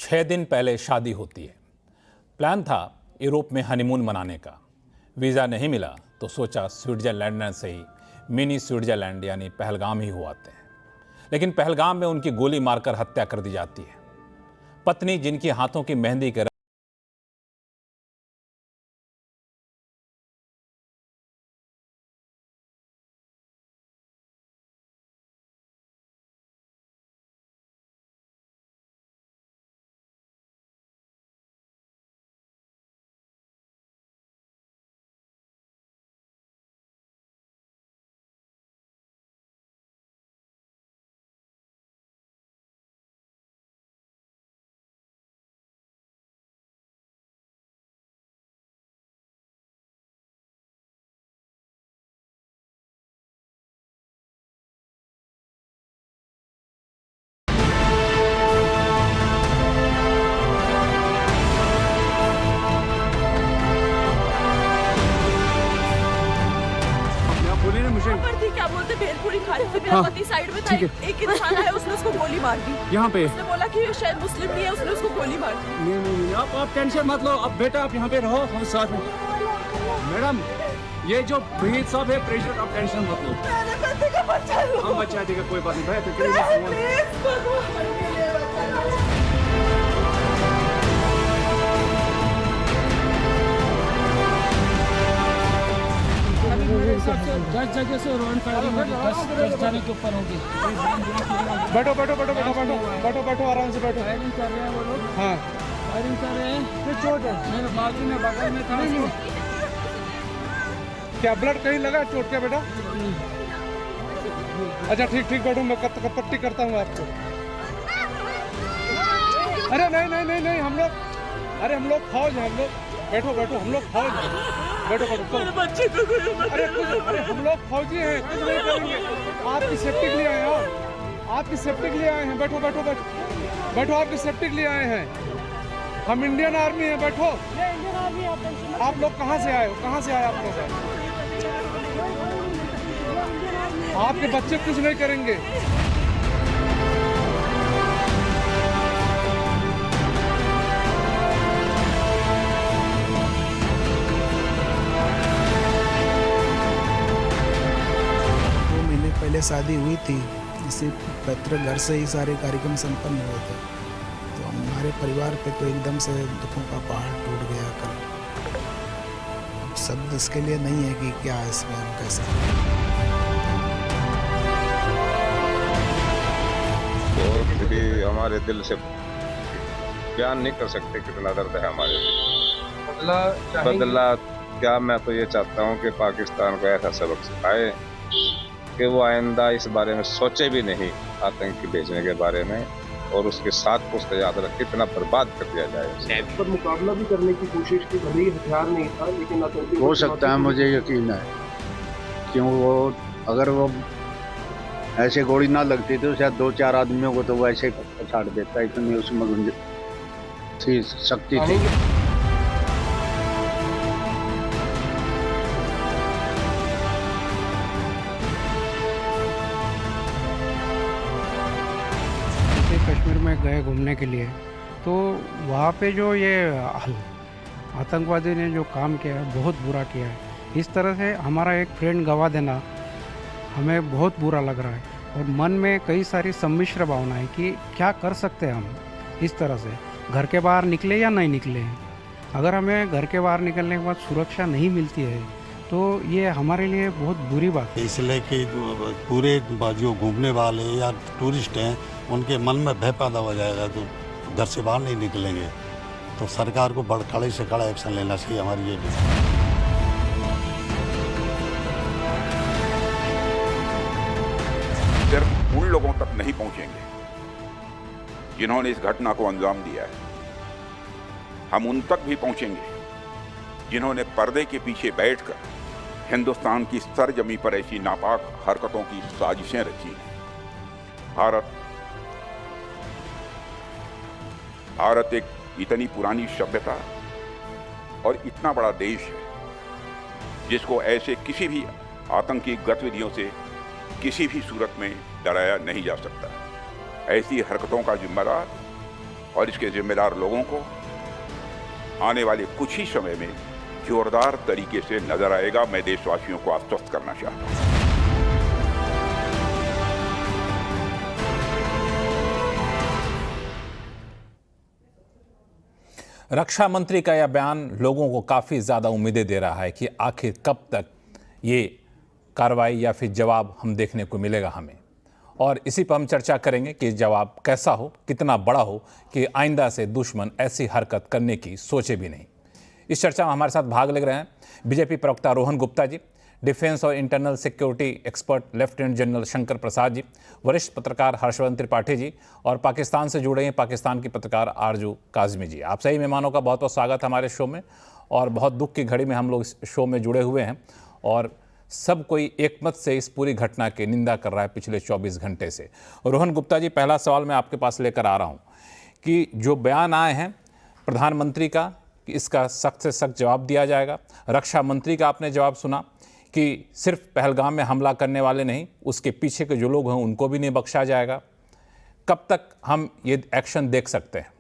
6 दिन पहले शादी होती है। प्लान था यूरोप में हनीमून मनाने का। वीज़ा नहीं मिला तो सोचा स्विट्जरलैंड से ही मिनी स्विट्जरलैंड यानी पहलगाम ही हो आते हैं। लेकिन पहलगाम में उनकी गोली मारकर हत्या कर दी जाती है। पत्नी जिनकी हाथों की मेहंदी के क्या बोलते भेलपुरी खा रहे थे। मेरा पति साइड में था, एक इंसान आया, उसने उसको गोली मार दी यहाँ पे। उसने बोला कि ये शायद मुस्लिम नहीं है, उसने उसको गोली मार दी। नहीं, आप टेंशन मत लो। अब बेटा आप यहाँ पे रहो, हम साथ में। मैडम ये जो ब्रीद साहब है प्रेशर, आप टेंशन मत लो। हम बचा देगा, कोई बात नहीं भाई। दस जगह से रोड फायरिंग होगी, 10 जने के ऊपर होगी। बैठो आराम से बैठो। फायरिंग कर रहे हैं वो लोग। हाँ फायरिंग कर रहे हैं। चोट है मेरे बाजू में बगल में था। क्या ब्लड कहीं लगा चोट क्या बेटा? अच्छा ठीक बैठो, मैं पट्टी करता हूँ आपको। अरे नहीं हम लोग फौज हैं, हम लोग बैठो हम लोग फौज हैं। बैठो अरे हम लोग फौजी हैं, कुछ नहीं करेंगे। आपकी सेफ्टी के लिए आए हैं, आपकी सेफ्टी के लिए आए हैं। बैठो आपकी सेफ्टी के लिए आए हैं। हम इंडियन आर्मी हैं, बैठो। आप लोग कहाँ से आए हो? कहाँ से आए आप लोग? आपके बच्चे कुछ नहीं करेंगे। पहले शादी हुई थी, इसी पैतृक घर से ही सारे कार्यक्रम संपन्न हुए थे। तो हमारे परिवार पे तो एकदम से दुखों का पहाड़ टूट गया कल। शब्द इसके लिए नहीं है कि क्या इसमें हम कैसे। और भी हमारे दिल से बयान नहीं कर सकते कितना दर्द है हमारे दिल। बदला क्या, मैं तो ये चाहता हूँ कि पाकिस्तान को ऐसा सबक सिखाए कि वो आइंदा इस बारे में सोचे भी नहीं, आतंकी भेजने के बारे में, और उसके साथ उसको याद रख कितना बर्बाद कर दिया जाए। पर मुकाबला भी करने की कोशिश की, भले ही हथियार नहीं था, लेकिन आतंकी हो सकता है, मुझे यकीन है। क्यों वो अगर वो ऐसे गोली ना लगती तो शायद 2-4 आदमियों को तो वो ऐसे पछाड़ देता। इतनी उसमें थी शक्ति थी। कश्मीर में गए घूमने के लिए, तो वहाँ पे जो ये आतंकवादी ने जो काम किया है बहुत बुरा किया है। इस तरह से हमारा एक फ्रेंड गवा देना हमें बहुत बुरा लग रहा है, और मन में कई सारी सम्मिश्र भावनाएं कि क्या कर सकते हैं हम इस तरह से। घर के बाहर निकले या नहीं निकले, अगर हमें घर के बाहर निकलने के बाद सुरक्षा नहीं मिलती है तो ये हमारे लिए बहुत बुरी बात है। इसलिए कि पूरे जो घूमने वाले या टूरिस्ट हैं उनके मन में भय पैदा हो जाएगा, तो घर से बाहर नहीं निकलेंगे। तो सरकार को कड़े से कड़ा एक्शन लेना चाहिए हमारी ये भी। सिर्फ उन लोगों तक नहीं पहुंचेंगे जिन्होंने इस घटना को अंजाम दिया है, हम उन तक भी पहुंचेंगे जिन्होंने पर्दे के पीछे बैठकर हिंदुस्तान की सरजमी पर ऐसी नापाक हरकतों की साजिशें रची हैं। भारत एक इतनी पुरानी सभ्यता और इतना बड़ा देश है जिसको ऐसे किसी भी आतंकी गतिविधियों से किसी भी सूरत में डराया नहीं जा सकता। ऐसी हरकतों का जिम्मेदार और इसके जिम्मेदार लोगों को आने वाले कुछ ही समय में जोरदार तरीके से नजर आएगा। मैं देशवासियों को आश्वस्त करना चाहता हूं। रक्षा मंत्री का यह बयान लोगों को काफ़ी ज़्यादा उम्मीदें दे रहा है कि आखिर कब तक ये कार्रवाई या फिर जवाब हम देखने को मिलेगा हमें, और इसी पर हम चर्चा करेंगे कि जवाब कैसा हो, कितना बड़ा हो कि आइंदा से दुश्मन ऐसी हरकत करने की सोचे भी नहीं। इस चर्चा में हमारे साथ भाग ले रहे हैं बीजेपी प्रवक्ता रोहन गुप्ता जी, डिफेंस और internal security expert lieutenant general Shankar Prasad ji, वरिष्ठ पत्रकार हर्षवर्धन त्रिपाठी जी, और पाकिस्तान से जुड़े हैं पाकिस्तान की पत्रकार आरजू काजमी जी। आप सही मेहमानों का बहुत बहुत स्वागत हमारे शो में, और बहुत दुख की घड़ी में हम लोग इस शो में जुड़े हुए हैं और सब कोई एकमत से इस पूरी घटना की निंदा कर रहा है पिछले 24 घंटे से। रोहन गुप्ता जी, पहला सवाल मैं आपके पास लेकर आ रहा हूँ कि जो बयान आए हैं प्रधानमंत्री का कि इसका सख्त से सख्त जवाब दिया जाएगा, रक्षा मंत्री का आपने जवाब सुना कि सिर्फ पहलगाम में हमला करने वाले नहीं, उसके पीछे के जो लोग हैं उनको भी नहीं बख्शा जाएगा। कब तक हम ये एक्शन देख सकते हैं?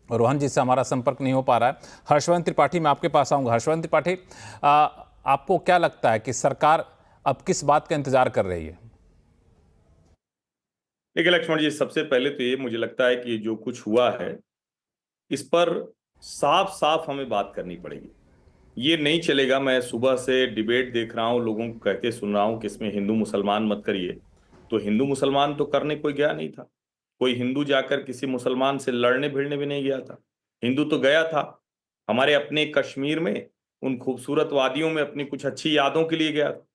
रोहन जी से हमारा संपर्क नहीं हो पा रहा है। हर्षवर्धन त्रिपाठी, मैं आपके पास आऊंगा। हर्षवर्धन त्रिपाठी, आपको क्या लगता है कि सरकार अब किस बात का इंतजार कर रही है? देखिए लक्ष्मण जी, सबसे पहले तो ये मुझे लगता है कि जो कुछ हुआ है इस पर साफ साफ हमें बात करनी पड़ेगी। ये नहीं चलेगा। मैं सुबह से डिबेट देख रहा हूँ, लोगों को कहते सुन रहा हूँ कि इसमें हिंदू मुसलमान मत करिए। तो हिंदू मुसलमान तो करने कोई गया नहीं था। कोई हिंदू जाकर किसी मुसलमान से लड़ने भिड़ने भी नहीं गया था। हिंदू तो गया था हमारे अपने कश्मीर में, उन खूबसूरत वादियों में अपनी कुछ अच्छी यादों के लिए गया था।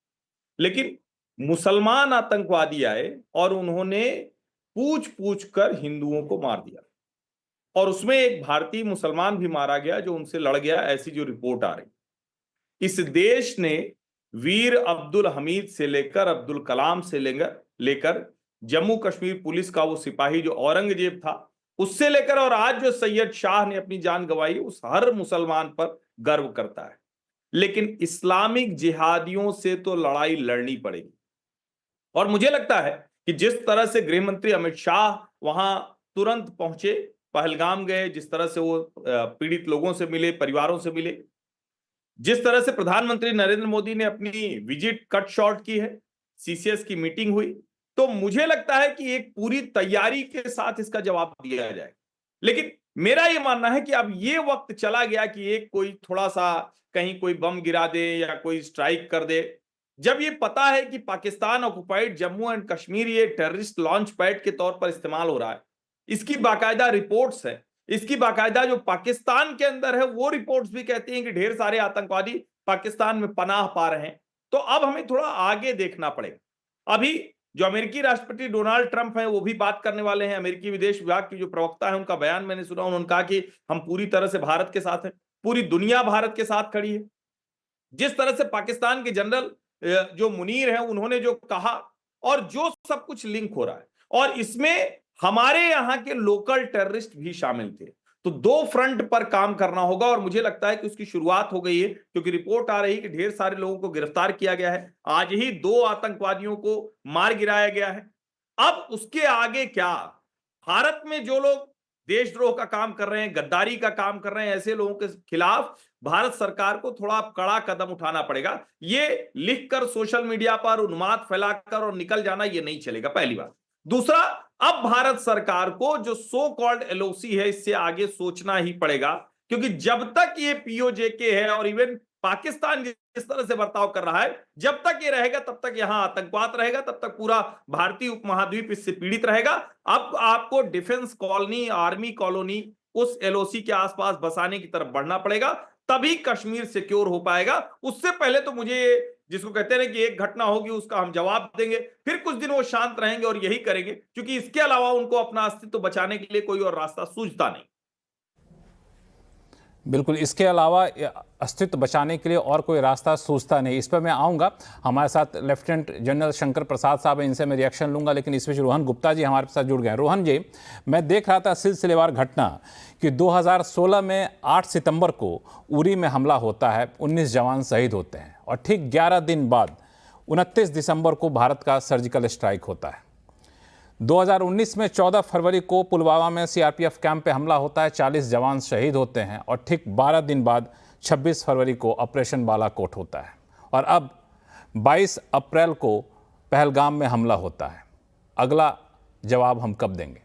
लेकिन मुसलमान आतंकवादी आए और उन्होंने पूछ पूछ कर हिंदुओं को मार दिया, और उसमें एक भारतीय मुसलमान भी मारा गया जो उनसे लड़ गया, ऐसी जो रिपोर्ट आ रही। इस देश ने वीर अब्दुल हमीद से लेकर अब्दुल कलाम से लेकर जम्मू कश्मीर पुलिस का वो सिपाही जो औरंगजेब था उससे लेकर और आज जो सैयद शाह ने अपनी जान गंवाई, उस हर मुसलमान पर गर्व करता है। लेकिन इस्लामिक जिहादियों से तो लड़ाई लड़नी पड़ेगी। और मुझे लगता है कि जिस तरह से गृह मंत्री अमित शाह वहां तुरंत पहुंचे, पहलगाम गए, जिस तरह से वो पीड़ित लोगों से मिले, परिवारों से मिले, जिस तरह से प्रधानमंत्री नरेंद्र मोदी ने अपनी विजिट कट शॉर्ट की है, सीसीएस की मीटिंग हुई, तो मुझे लगता है कि एक पूरी तैयारी के साथ इसका जवाब दिया जाए। लेकिन मेरा ये मानना है कि अब ये वक्त चला गया कि एक कोई थोड़ा सा कहीं कोई बम गिरा दे या कोई स्ट्राइक कर दे। जब ये पता है कि पाकिस्तान ऑक्युपाइड जम्मू एंड कश्मीर ये टेररिस्ट लॉन्च पैड के तौर पर इस्तेमाल हो रहा है, इसकी बाकायदा रिपोर्ट्स है, इसकी बाकायदा जो पाकिस्तान के अंदर है वो रिपोर्ट्स भी कहती हैं कि ढेर सारे आतंकवादी पाकिस्तान में पनाह पा रहे हैं। तो अब हमें थोड़ा आगे देखना पड़ेगा। अभी जो अमेरिकी राष्ट्रपति डोनाल्ड ट्रंप हैं वो भी बात करने वाले हैं। अमेरिकी विदेश विभाग की जो प्रवक्ता है उनका बयान मैंने सुना, उन्होंने कहा कि हम पूरी तरह से भारत के साथ हैं, पूरी दुनिया भारत के साथ खड़ी है। जिस तरह से पाकिस्तान के जनरल जो मुनीर हैं उन्होंने जो कहा, और जो सब कुछ लिंक हो रहा है, और इसमें हमारे यहाँ के लोकल टेररिस्ट भी शामिल थे। तो दो फ्रंट पर काम करना होगा, और मुझे लगता है कि उसकी शुरुआत हो गई है, क्योंकि रिपोर्ट आ रही है कि ढेर सारे लोगों को गिरफ्तार किया गया है। आज ही 2 आतंकवादियों को मार गिराया गया है। अब उसके आगे क्या? भारत में जो लोग देशद्रोह का काम कर रहे हैं, गद्दारी का काम कर रहे हैं, ऐसे लोगों के खिलाफ भारत सरकार को थोड़ा कड़ा कदम उठाना पड़ेगा। ये लिखकर सोशल मीडिया पर उन्माद फैलाकर और निकल जाना ये नहीं चलेगा, पहली बात। दूसरा, अब भारत सरकार को जो सो कॉल्ड एलओसी है इससे आगे सोचना ही पड़ेगा, क्योंकि जब तक ये पीओजेके है और इवन पाकिस्तान जिस तरह से बर्ताव कर रहा है, जब तक ये रहेगा तब तक यहां आतंकवाद रहेगा, तब तक पूरा भारतीय उपमहाद्वीप इससे पीड़ित रहेगा। अब आपको डिफेंस कॉलोनी, आर्मी कॉलोनी उस एलओसी के आसपास बसाने की तरफ बढ़ना पड़ेगा, तभी कश्मीर सिक्योर हो पाएगा। उससे पहले तो मुझे, जिसको कहते हैं कि एक घटना होगी उसका हम जवाब देंगे, फिर कुछ दिन वो शांत रहेंगे और यही करेंगे, क्योंकि इसके अलावा उनको अपना अस्तित्व बचाने के लिए कोई और रास्ता सूझता नहीं। बिल्कुल, इसके अलावा अस्तित्व बचाने के लिए और कोई रास्ता सूझता नहीं। इस पर मैं आऊँगा। हमारे साथ लेफ्टिनेंट जनरल शंकर प्रसाद साहब हैं, इनसे मैं रिएक्शन लूँगा, लेकिन इस बीच रोहन गुप्ता जी हमारे साथ जुड़ गए। रोहन जी, मैं देख रहा था सिलसिलेवार घटना कि 2016 में 8 सितंबर को उरी में हमला होता है, 19 जवान शहीद होते हैं, और ठीक 11 दिन बाद 29 दिसंबर को भारत का सर्जिकल स्ट्राइक होता है। 2019 में 14 फरवरी को पुलवामा में सीआरपीएफ कैंप पे हमला होता है, 40 जवान शहीद होते हैं और ठीक 12 दिन बाद 26 फरवरी को ऑपरेशन बालाकोट होता है और अब 22 अप्रैल को पहलगाम में हमला होता है। अगला जवाब हम कब देंगे?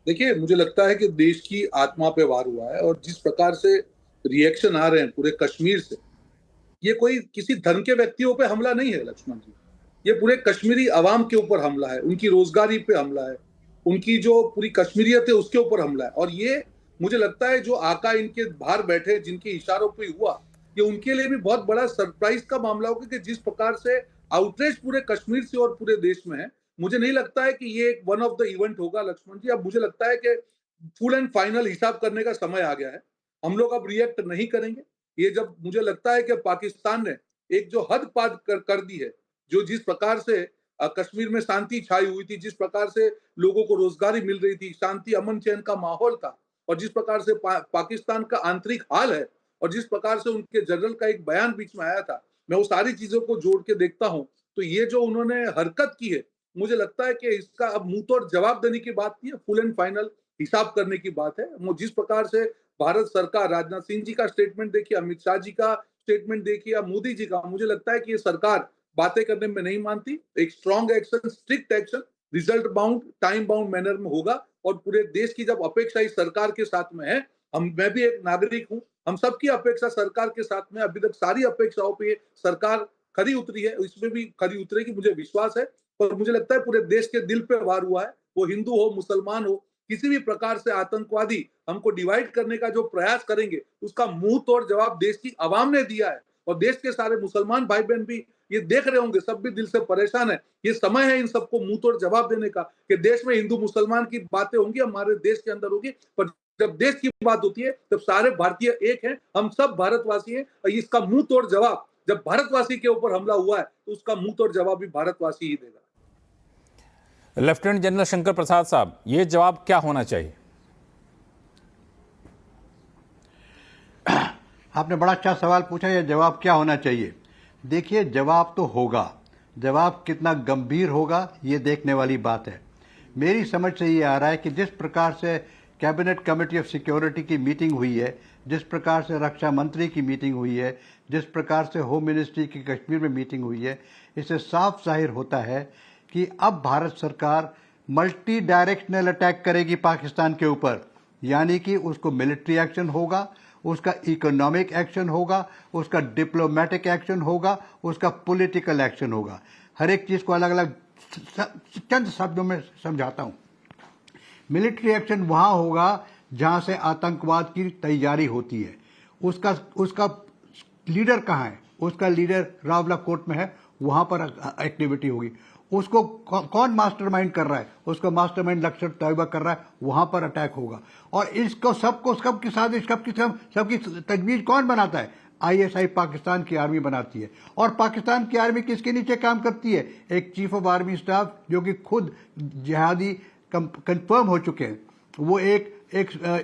देखिए, मुझे लगता है कि देश की आत्मा पे वार हुआ है और जिस प्रकार से रिएक्शन आ रहे हैं पूरे कश्मीर से, ये कोई किसी धर्म के व्यक्तियों पे हमला नहीं है लक्ष्मण जी, ये पूरे कश्मीरी अवाम के ऊपर हमला है, उनकी रोजगारी पे हमला है, उनकी जो पूरी कश्मीरियत है उसके ऊपर हमला है। और ये मुझे लगता है जो आका इनके बाहर बैठे जिनके इशारों पे हुआ, ये उनके लिए भी बहुत बड़ा सरप्राइज का मामला होगा कि जिस प्रकार से आउटरीच पूरे कश्मीर से और पूरे देश में है, मुझे नहीं लगता है कि ये एक वन ऑफ द इवेंट होगा लक्ष्मण जी। अब मुझे लगता है कि फुल एंड फाइनल हिसाब करने का समय आ गया है। हम लोग अब रिएक्ट नहीं करेंगे। ये जब मुझे लगता है कि पाकिस्तान ने एक जो हद पार कर दी है, जो जिस प्रकार से कश्मीर में शांति छाई हुई थी, जिस प्रकार से लोगों को रोजगारी मिल रही थी, शांति अमन चैन का माहौल था, और जिस प्रकार से पाकिस्तान का आंतरिक हाल है और जिस प्रकार से उनके जनरल का एक बयान बीच में आया था, मैं वो सारी चीजों को जोड़ के देखता हूं तो ये जो उन्होंने हरकत की है, मुझे लगता है कि इसका अब मुंह तोड़ जवाब देने की बात नहीं है, फुल एंड फाइनल हिसाब करने की बात है। जिस प्रकार से भारत सरकार, राजनाथ सिंह जी का स्टेटमेंट देखिए, अमित शाह जी का स्टेटमेंट देखिए या मोदी जी का, मुझे लगता है कि ये सरकार बातें करने में नहीं मानती। एक strong action, strict action, result bound, time bound manner में होगा और पूरे देश की जब अपेक्षा इस सरकार के साथ में है, मैं भी एक नागरिक हूं, हम सबकी अपेक्षा सरकार के साथ में, अभी तक सारी अपेक्षाओं पे सरकार खरी उतरी है, इसमें भी खरी उतरेगी मुझे विश्वास है। और मुझे लगता है पूरे देश के दिल पे वार हुआ है, वो हिंदू हो, मुसलमान हो, किसी भी प्रकार से आतंकवादी हमको डिवाइड करने का जो प्रयास करेंगे उसका मुंह तोड़ जवाब देश की आवाम ने दिया है। और देश के सारे मुसलमान भाई बहन भी ये देख रहे होंगे, सब भी दिल से परेशान है। ये समय है इन सबको मुंह तोड़ जवाब देने का कि देश में हिंदू मुसलमान की बातें होंगी, हमारे देश के अंदर होगी, पर जब देश की बात होती है तब सारे भारतीय एक हैं, हम सब भारतवासी हैं। और इसका मुंह तोड़ जवाब जब भारतवासी के ऊपर हमला हुआ है तो उसका मुंह तोड़ जवाब भी भारतवासी ही देगा। लेफ्टिनेंट जनरल शंकर प्रसाद साहब, ये जवाब क्या होना चाहिए? आपने बड़ा अच्छा सवाल पूछा, ये जवाब क्या होना चाहिए। देखिए, जवाब तो होगा, जवाब कितना गंभीर होगा ये देखने वाली बात है। मेरी समझ से ये आ रहा है कि जिस प्रकार से कैबिनेट कमेटी ऑफ सिक्योरिटी की मीटिंग हुई है, जिस प्रकार से रक्षा मंत्री की मीटिंग हुई है, जिस प्रकार से होम मिनिस्ट्री की कश्मीर में मीटिंग हुई है, इससे साफ जाहिर होता है कि अब भारत सरकार मल्टी डायरेक्शनल अटैक करेगी पाकिस्तान के ऊपर। यानी कि उसको मिलिट्री एक्शन होगा, उसका इकोनॉमिक एक्शन होगा, उसका डिप्लोमेटिक एक्शन होगा, उसका पॉलिटिकल एक्शन होगा। हर एक चीज़ को अलग अलग चंद शब्दों में समझाता हूँ। मिलिट्री एक्शन वहाँ होगा जहाँ से आतंकवाद की तैयारी होती है। उसका लीडर कहाँ है? उसका लीडर रावलाकोट में है, वहाँ पर एक्टिविटी होगी। उसको कौन मास्टरमाइंड कर रहा है? उसका मास्टरमाइंड लश्कर तैयबा कर रहा है, वहां पर अटैक होगा। और इसको सबकी साजिश, सबकी तजवीज कौन बनाता है? आईएसआई पाकिस्तान की आर्मी बनाती है। और पाकिस्तान की आर्मी किसके नीचे काम करती है? एक चीफ ऑफ आर्मी स्टाफ जो कि खुद जिहादी कंफर्म हो चुके हैं। वो एक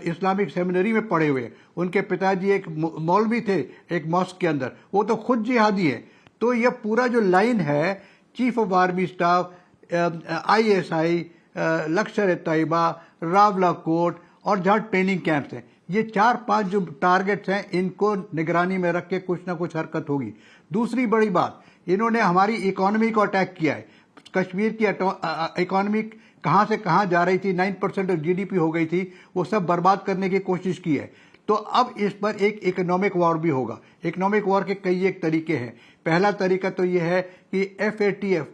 इस्लामिक सेमिनरी में पढ़े हुए हैं, उनके पिताजी एक मौलवी थे एक मॉस्क के अंदर, वो तो खुद जिहादी है। तो ये पूरा जो लाइन है, chief of army staff, ISI, लश्कर तैयबा, रावलाकोट और जहाँ ट्रेनिंग कैंप्स हैं, ये 4-5 जो टारगेट्स हैं, इनको निगरानी में रख के कुछ ना कुछ हरकत होगी। दूसरी बड़ी बात, इन्होंने हमारी इकोनॉमी को अटैक किया है। कश्मीर की इकोनॉमी कहाँ से कहाँ जा रही थी, 9% ऑफ जीडीपी हो गई थी, वो सब बर्बाद करने की कोशिश की है। तो अब इस पर एक इकोनॉमिक वॉर भी होगा। इकोनॉमिक वॉर के कई एक तरीके हैं। पहला तरीका तो ये है कि FATF,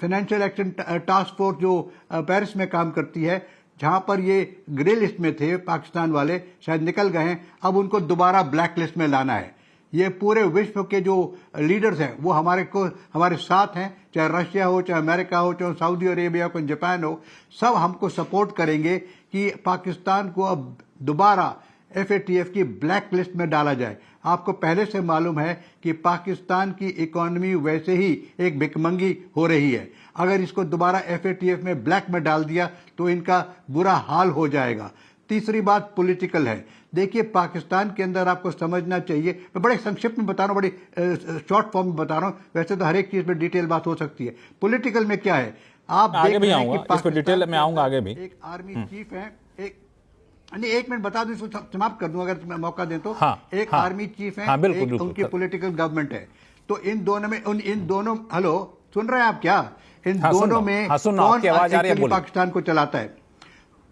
financial action task force, जो पेरिस में काम करती है, जहां पर ये ग्रे लिस्ट में थे पाकिस्तान वाले, शायद निकल गए हैं, अब उनको दोबारा ब्लैक लिस्ट में लाना है। ये पूरे विश्व के जो लीडर्स हैं वो हमारे साथ हैं, चाहे रशिया हो, चाहे अमेरिका हो, चाहे सऊदी अरेबिया हो, जापान हो, सब हमको सपोर्ट करेंगे कि पाकिस्तान को अब दोबारा FATF की ब्लैक लिस्ट में डाला जाए। आपको पहले से मालूम है कि पाकिस्तान की इकोनॉमी वैसे ही एक भिखमंगी हो रही है। अगर इसको दोबारा FATF में ब्लैक में डाल दिया तो इनका बुरा हाल हो जाएगा। तीसरी बात पॉलिटिकल है। देखिए, पाकिस्तान के अंदर आपको समझना चाहिए, मैं बड़े संक्षिप्त में बता रहा हूँ, बड़ी शॉर्ट फॉर्म में बता रहा हूँ, वैसे तो हर एक चीज़ में डिटेल बात हो सकती है। पॉलिटिकल में क्या है? आप आगे देख भी रहे हैं आऊंगा, कि इस पर डिटेल में आऊंगा आगे भी। एक आर्मी चीफ है, एक मिनट बता दूं, इसको समाप्त कर दूं अगर तुम्हें मौका दें तो। हाँ, एक हाँ, आर्मी चीफ है, हाँ, बिल्कुल, एक बिल्कुल, उनकी पॉलिटिकल गवर्नमेंट है। तो इन दोनों में इन दोनों, हेलो सुन रहे हैं आप क्या? इन हाँ, दोनों में सुन रहा हूं, आपकी आवाज आ रही है, बोलिए। पाकिस्तान को चलाता है?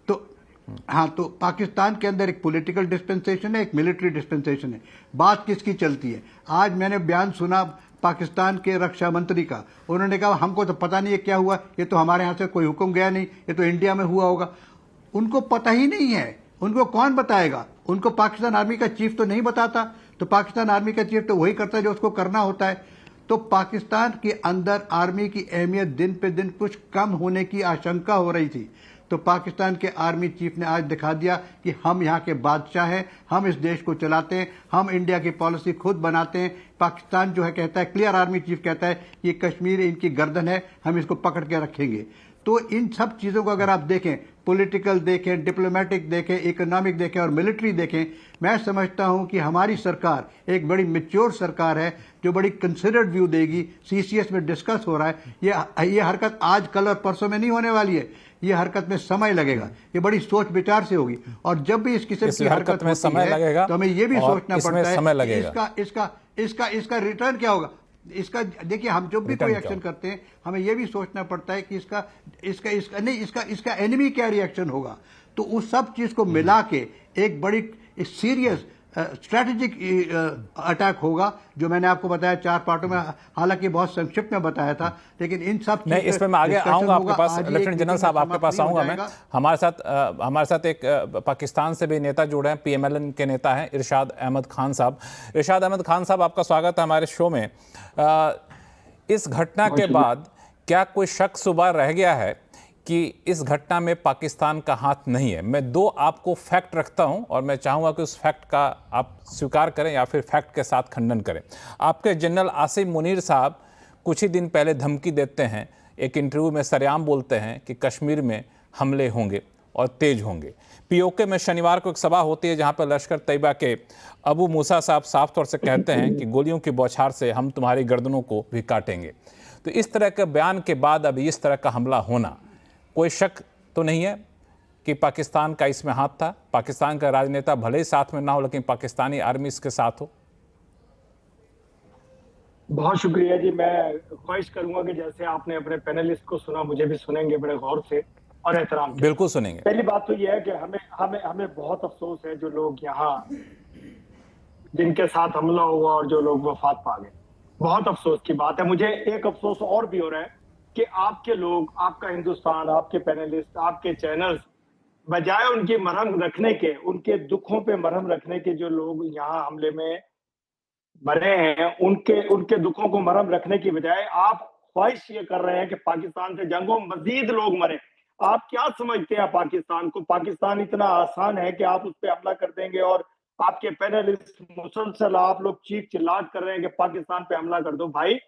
तो हाँ, तो पाकिस्तान के अंदर एक पॉलिटिकल डिस्पेंसेशन है, एक मिलिट्री डिस्पेंसेशन है। बात किसकी चलती है? आज मैंने बयान सुना पाकिस्तान के रक्षा मंत्री का, उन्होंने कहा हमको तो पता नहीं है क्या हुआ, ये तो हमारे यहाँ से कोई हुक्म गया नहीं, ये तो इंडिया में हुआ होगा। उनको पता ही नहीं है, उनको कौन बताएगा? उनको पाकिस्तान आर्मी का चीफ तो नहीं बताता, तो पाकिस्तान आर्मी का चीफ तो वही करता है जो उसको करना होता है। तो पाकिस्तान के अंदर आर्मी की अहमियत दिन पे दिन कुछ कम होने की आशंका हो रही थी। तो पाकिस्तान के आर्मी चीफ ने आज दिखा दिया कि हम यहाँ के बादशाह हैं, हम इस देश को चलाते हैं, हम इंडिया की पॉलिसी खुद बनाते हैं। पाकिस्तान जो है कहता है, क्लियर आर्मी चीफ कहता है ये कश्मीर इनकी गर्दन है, हम इसको पकड़ के रखेंगे। तो इन सब चीज़ों को अगर आप देखें, पॉलिटिकल देखें, डिप्लोमेटिक देखें, इकोनॉमिक देखें और मिलिट्री देखें, मैं समझता हूं कि हमारी सरकार एक बड़ी मैच्योर सरकार है जो बड़ी कंसिडर्ड व्यू देगी। सीसीएस में डिस्कस हो रहा है, ये हरकत आज कल और परसों में नहीं होने वाली है, ये हरकत में समय लगेगा, ये बड़ी सोच विचार से होगी। और जब भी इस किस्म की हरकत में समय लगेगा तो हमें ये भी सोचना पड़ता है कि इसका रिटर्न क्या होगा। इसका देखिए, हम जब भी कोई एक्शन करते हैं हमें यह भी सोचना पड़ता है कि इसका एनिमी क्या रिएक्शन होगा। तो उस सब चीज को मिला के एक बड़ी सीरियस स्ट्रैटेजिक अटैक होगा, जो मैंने आपको बताया 4 पार्टों में, हालांकि बहुत संक्षिप्त में बताया था, लेकिन इन सब नहीं, इसमें मैं आगे आऊंगा आपके पास। लेफ्टिनेंट जनरल साहब आपके पास आऊंगा मैं। हमारे साथ एक पाकिस्तान से भी नेता जुड़े हैं, पीएमएलएन के नेता हैं इरशाद अहमद खान साहब। इरशाद अहमद खान साहब, आपका स्वागत है हमारे शो में। इस घटना के बाद क्या कोई शक सुबह रह गया है कि इस घटना में पाकिस्तान का हाथ नहीं है? मैं 2 आपको फैक्ट रखता हूं और मैं चाहूंगा कि उस फैक्ट का आप स्वीकार करें या फिर फैक्ट के साथ खंडन करें। आपके जनरल आसिम मुनीर साहब कुछ ही दिन पहले धमकी देते हैं, एक इंटरव्यू में सरेआम बोलते हैं कि कश्मीर में हमले होंगे और तेज होंगे। पीओके में शनिवार को एक सभा होती है जहां पर लश्कर तैयबा के अबू मूसा साहब साफ तौर से कहते हैं कि गोलियों की बौछार से हम तुम्हारी गर्दनों को भी काटेंगे। तो इस तरह के बयान के बाद अब इस तरह का हमला होना, कोई शक तो नहीं है कि पाकिस्तान का इसमें हाथ था? पाकिस्तान का राजनेता भले ही साथ में ना हो, लेकिन पाकिस्तानी आर्मी इसके साथ हो। बहुत शुक्रिया जी। मैं ख्वाहिश करूंगा कि जैसे आपने अपने पैनलिस्ट को सुना, मुझे भी सुनेंगे बड़े गौर से और एहतराम। बिल्कुल सुनेंगे। पहली बात तो यह है कि हमें बहुत अफसोस है जो लोग यहाँ, जिनके साथ हमला हुआ और जो लोग वफात पा गए। बहुत अफसोस की बात है। मुझे एक अफसोस और भी हो रहा है कि आपके लोग, आपका हिंदुस्तान, आपके पैनलिस्ट, आपके चैनल्स, बजाय उनकी मरहम रखने के, उनके दुखों पे मरहम रखने के, जो लोग यहाँ हमले में मरे हैं उनके दुखों को मरहम रखने की बजाय आप ख्वाहिश ये कर रहे हैं कि पाकिस्तान से जंगों मजीद लोग मरे। आप क्या समझते हैं पाकिस्तान को? पाकिस्तान इतना आसान है कि आप उस पर हमला कर देंगे और आपके पैनलिस्ट मुसलसल आप लोग चीख चिल्लाट कर रहे हैं कि पाकिस्तान पे हमला कर दो। भाई,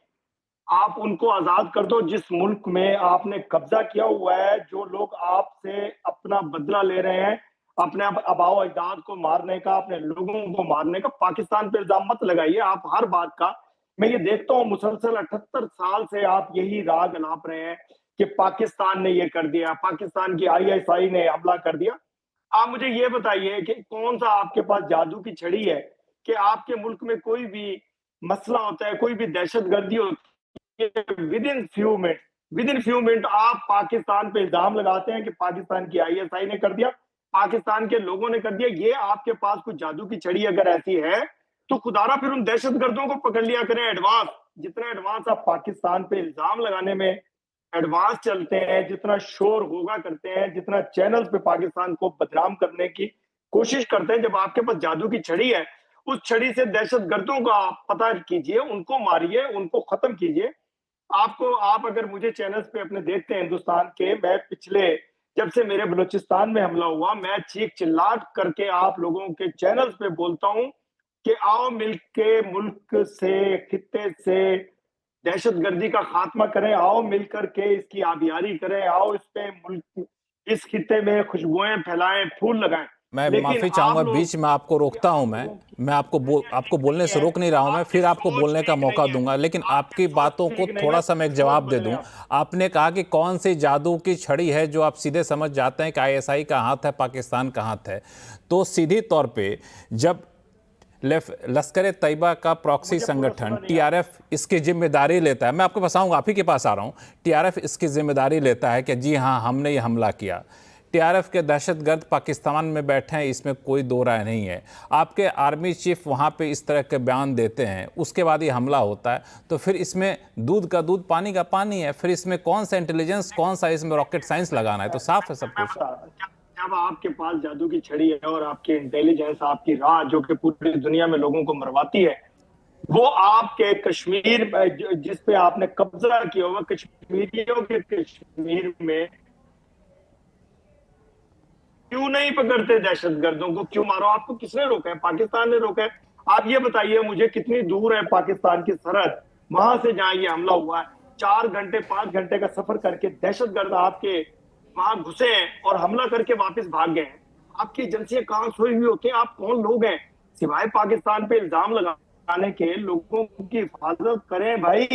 आप उनको आजाद कर दो जिस मुल्क में आपने कब्जा किया हुआ है। जो लोग आपसे अपना बदला ले रहे हैं, अपने आबाओ अजदाद को मारने का, अपने लोगों को मारने का, पाकिस्तान पे इल्जाम मत लगाइए आप हर बात का। मैं ये देखता हूँ मुसलसल 78 साल से आप यही राग अलाप रहे हैं कि पाकिस्तान ने ये कर दिया, पाकिस्तान की ISI ने हमला कर दिया। आप मुझे ये बताइए कि कौन सा आपके पास जादू की छड़ी है कि आपके मुल्क में कोई भी मसला होता है, कोई भी दहशतगर्दी होती है, विद इन फ्यू मिनट आप पाकिस्तान पे इल्जाम लगाते हैं कि पाकिस्तान की ISI ने कर दिया, पाकिस्तान के लोगों ने कर दिया। ये आपके पास कुछ जादू की छड़ी अगर ऐसी है तो खुदारा फिर उन दहशतगर्दों को पकड़ लिया करें एडवांस। जितना एडवांस आप पाकिस्तान पे इल्जाम लगाने में एडवांस चलते हैं, जितना शोर होगा करते हैं, जितना चैनल्स पे पाकिस्तान को बदनाम करने की कोशिश करते हैं, जब आपके पास जादू की छड़ी है, उस छड़ी से दहशतगर्दों का पता कीजिए, उनको मारिए, उनको खत्म कीजिए। आप अगर मुझे चैनल्स पे अपने देखते हैं हिंदुस्तान के, मैं पिछले जब से मेरे बलूचिस्तान में हमला हुआ, मैं चीख चिल्लाट करके आप लोगों के चैनल्स पे बोलता हूं कि आओ मिलके मुल्क से, खित्ते से दहशतगर्दी का खात्मा करें, आओ मिलकर के इसकी आबियारी करें, आओ इस पे मुल्क, इस खित्ते में खुशबुएं फैलाएं, फूल लगाएं। मैं लेकिन माफी आप चाहूंगा, लोग- बीच में आपको रोकता हूं। मैं आपको बोलने से रोक नहीं रहा हूं, मैं फिर आपको बोलने का मौका दूंगा, लेकिन आपकी बातों को थोड़ा सा मैं एक जवाब दे दूं। आपने कहा कि कौन सी जादू की छड़ी है जो आप सीधे समझ जाते हैं कि आईएसआई का हाथ है, पाकिस्तान का हाथ है। तो सीधी तौर पे जब लश्कर तैयबा का प्रॉक्सी संगठन टीआरएफ इसकी जिम्मेदारी लेता है, मैं आपके पास आऊँगा, आप ही के पास आ रहा हूँ, टीआरएफ इसकी जिम्मेदारी लेता है कि जी हाँ हमने ये हमला किया, टीआरएफ के दहशतगर्द पाकिस्तान में बैठे हैं, इसमें कोई दो राय नहीं है, आपके आर्मी चीफ वहाँ पे इस तरह के बयान देते हैं, उसके बाद ये हमला होता है, तो फिर इसमें दूध का दूध पानी का पानी है, फिर इसमें कौन सा इंटेलिजेंस, कौन सा इसमें रॉकेट साइंस लगाना है? तो साफ है सब कुछ। जब आपके पास जादू की छड़ी है और आपकी इंटेलिजेंस, आपकी राह जो कि पूरी दुनिया में लोगों को मरवाती है, वो आपके कश्मीर जिस पे आपने कब्जा किया हुआ, कश्मीरियों के कश्मीर में क्यों नहीं पकड़ते दहशतगर्दों को? क्यों मारो? आपको किसने रोका है? पाकिस्तान ने रोका है। आप ये बताइए मुझे, कितनी दूर है पाकिस्तान की सरहद, वहां से जहां ये हमला हुआ है, 4 घंटे 5 घंटे का सफर करके दहशतगर्द आपके वहां घुसे हैं और हमला करके वापस भाग गए हैं। आपकी एजेंसियां कहां सोई हुई होती हैं? आप कौन लोग हैं सिवाय पाकिस्तान पे इल्जाम लगाने के? लोगों की हिफाजत करें भाई,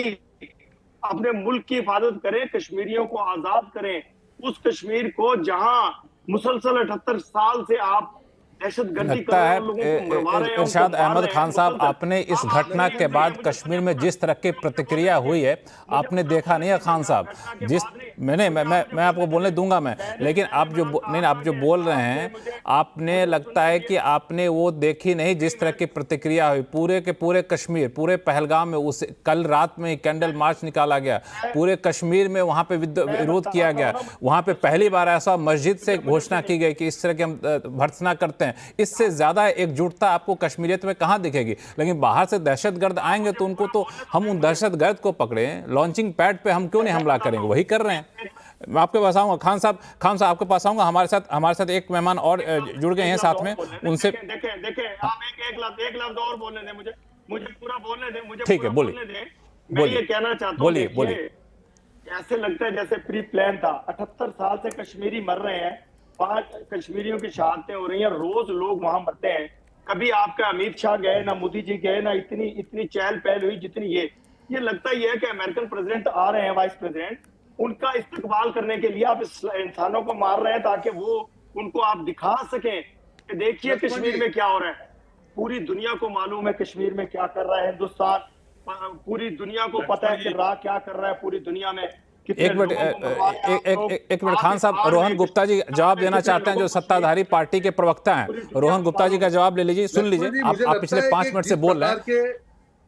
अपने मुल्क की हिफाजत करें, कश्मीरियों को आजाद करें, उस कश्मीर को जहां मुसलसल 78 साल से आप लगता है इरशाद अहमद खान साहब, आपने इस घटना के बाद कश्मीर में जिस तरह की प्रतिक्रिया हुई है आपने देखा नहीं है खान साहब? जिस मैं आपको बोलने दूंगा मैं, लेकिन आप जो बोल रहे हैं, आपने लगता है कि आपने वो देखी नहीं जिस तरह की प्रतिक्रिया हुई पूरे के पूरे कश्मीर, पूरे पहलगाम में। उस कल रात में कैंडल मार्च निकाला गया, पूरे कश्मीर में वहाँ पे विरोध किया गया, वहाँ पे पहली बार ऐसा मस्जिद से घोषणा की गई कि इस तरह के हम भर्त्सना करते हैं। इससे ज्यादा एकजुटता आपको कश्मीरियत में कहां दिखेगी? लेकिन बाहर से दहशतगर्द आएंगे तो उनको तो हम उन दहशतगर्द को पकड़े, लॉन्चिंग पैड पे हम क्यों नहीं हमला करेंगे? वही कर रहे हैं। मैं आपके पास आऊंगा खान साहब आपके पास आऊंगा। हमारे साथ एक मेहमान और जुड़ गए हैं साथ में, उनसे देखें आप एक लफ्ज और बोलने दें मुझे पूरा बोलने दें, मुझे ठीक है, बोलिए। मैं ये कहना चाहता हूं, बोलिए। ऐसे लगता है जैसे प्री प्लान था। 78 साल से कश्मीरी मर रहे हैं, 5 कश्मीरियों की शहादतें हो रही हैं, रोज लोग वहां मरते हैं। कभी आपका अमित शाह गए ना, मोदी जी गए ना, इतनी चहल पहल हुई जितनी ये लगता ही है कि अमेरिकन प्रेसिडेंट आ रहे हैं, वाइस प्रेसिडेंट, उनका इस्तकबाल करने के लिए आप इस इंसानों को मार रहे हैं ताकि वो उनको आप दिखा सकें कि देखिए कश्मीर में क्या हो रहा है। पूरी दुनिया को मालूम है कश्मीर में क्या कर रहा है हिंदुस्तान, पूरी दुनिया को पता है कि राह क्या कर रहा है पूरी दुनिया में। एक मिनट खान साहब, रोहन गुप्ता जी जवाब देना चाहते हैं, जो सत्ताधारी पार्टी के प्रवक्ता हैं। रोहन गुप्ता जी का जवाब ले लीजिए, सुन लीजिए। आप पिछले 5 मिनट से बोल रहे हैं।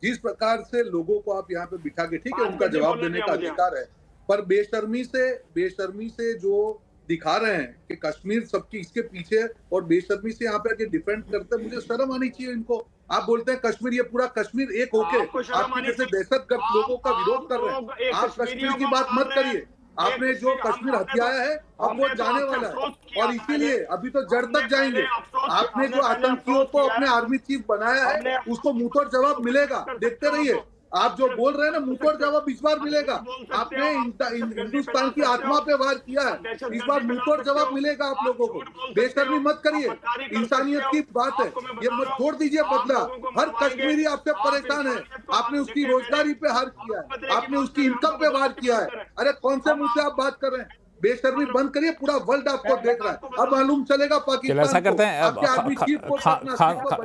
जिस प्रकार से लोगों को आप यहाँ पे बिठा के, ठीक है, उनका जवाब देने का अधिकार है, पर बेशर्मी से जो दिखा रहे हैं कि कश्मीर सबकी इसके पीछे, और बेशर्मी से यहाँ पे डिफेंड करते हैं, मुझे शर्म आनी चाहिए इनको। आप बोलते हैं कश्मीर, ये पूरा कश्मीर एक होके आपके जैसे दहशतगर्द लोगों का विरोध कर रहे हैं। आप कश्मीर की बात मत करिए। आपने जो कश्मीर हथियाया है अब वो जाने वाला है, और इसीलिए अभी तो जड़ तक जाएंगे। आपने जो आतंकियों को अपने आर्मी चीफ बनाया है उसको मुंहतोड़ जवाब मिलेगा, देखते रहिए। आप जो बोल रहे हैं ना, मुंहतोड़ जवाब इस बार मिलेगा। आपने हिंदुस्तान की आत्मा पे वार किया है, इस बार मुंहतोड़ जवाब मिलेगा आप लोगों को। बेशर्मी मत करिए, इंसानियत की बात है, ये मत छोड़ दीजिए बदला। हर कश्मीरी आपसे परेशान है, आपने उसकी रोजगारी पे हार किया है, आपने उसकी इनकम पे वार किया है। अरे कौन से मुंह से आप बात कर रहे हैं? बेशर्मी बंद करिए, पूरा वर्ल्ड आपको देख रहा है। अब मालूम चलेगा पाकिस्तान। ऐसा करते हैं,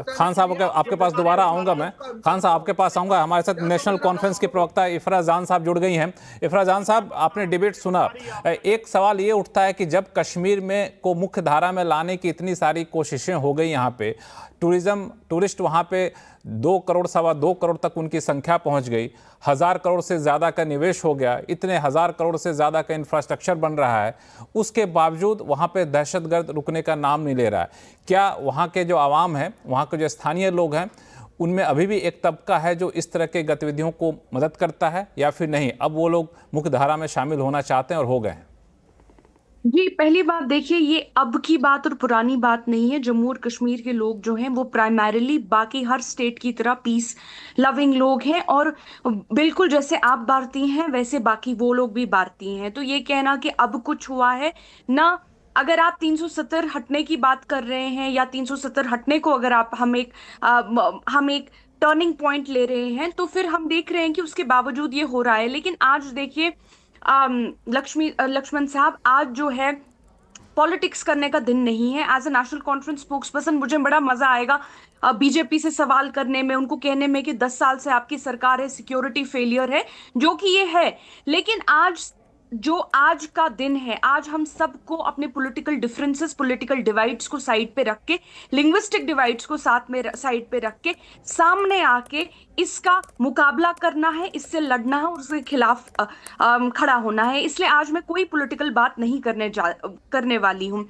खान साहब आपके पास दोबारा आऊंगा मैं। खान साहब आपके पास आऊंगा। हमारे साथ नेशनल कॉन्फ्रेंस के प्रवक्ता इफरा जान साहब जुड़ गई हैं। इफरा जान साहब, आपने डिबेट सुना। एक सवाल ये उठता है कि जब कश्मीर में को मुख्य धारा में लाने की इतनी सारी कोशिशें हो गई, यहाँ पे टूरिस्ट वहाँ पे 2 करोड़ 2.25 करोड़ तक उनकी संख्या पहुँच गई, 1000 करोड़ से ज़्यादा का निवेश हो गया, इतने 1000 करोड़ से ज़्यादा का इंफ्रास्ट्रक्चर बन रहा है, उसके बावजूद वहाँ पे दहशतगर्द रुकने का नाम नहीं ले रहा है। क्या वहाँ के जो आवाम है, वहाँ के जो स्थानीय लोग हैं, उनमें अभी भी एक तबका है जो इस तरह के गतिविधियों को मदद करता है, या फिर नहीं, अब वो लोग मुख्य धारा में शामिल होना चाहते हैं और हो गए हैं? जी, पहली बात देखिए, ये अब की बात और पुरानी बात नहीं है। जम्मू और कश्मीर के लोग जो हैं वो प्राइमरीली बाकी हर स्टेट की तरह पीस लविंग लोग हैं, और बिल्कुल जैसे आप भारतीय हैं वैसे बाकी वो लोग भी भारतीय हैं। तो ये कहना कि अब कुछ हुआ है ना, अगर आप 370 हटने की बात कर रहे हैं या 370 हटने को अगर आप हम एक टर्निंग पॉइंट ले रहे हैं, तो फिर हम देख रहे हैं कि उसके बावजूद ये हो रहा है। लेकिन आज देखिए लक्ष्मण साहब, आज जो है पॉलिटिक्स करने का दिन नहीं है। As a National Conference spokesperson मुझे बड़ा मजा आएगा बीजेपी से सवाल करने में, उनको कहने में कि 10 साल से आपकी सरकार है, सिक्योरिटी फेलियर है, जो कि ये है। लेकिन आज का दिन है, आज हम सबको अपने पॉलिटिकल डिफरेंसेस, पॉलिटिकल डिवाइड्स को साइड पे रख के, लिंग्विस्टिक डिवाइड्स को साथ में साइड पे रख के सामने आके इसका मुकाबला करना है, इससे लड़ना है और उसके खिलाफ खड़ा होना है। इसलिए आज मैं कोई पॉलिटिकल बात नहीं करने वाली हूं।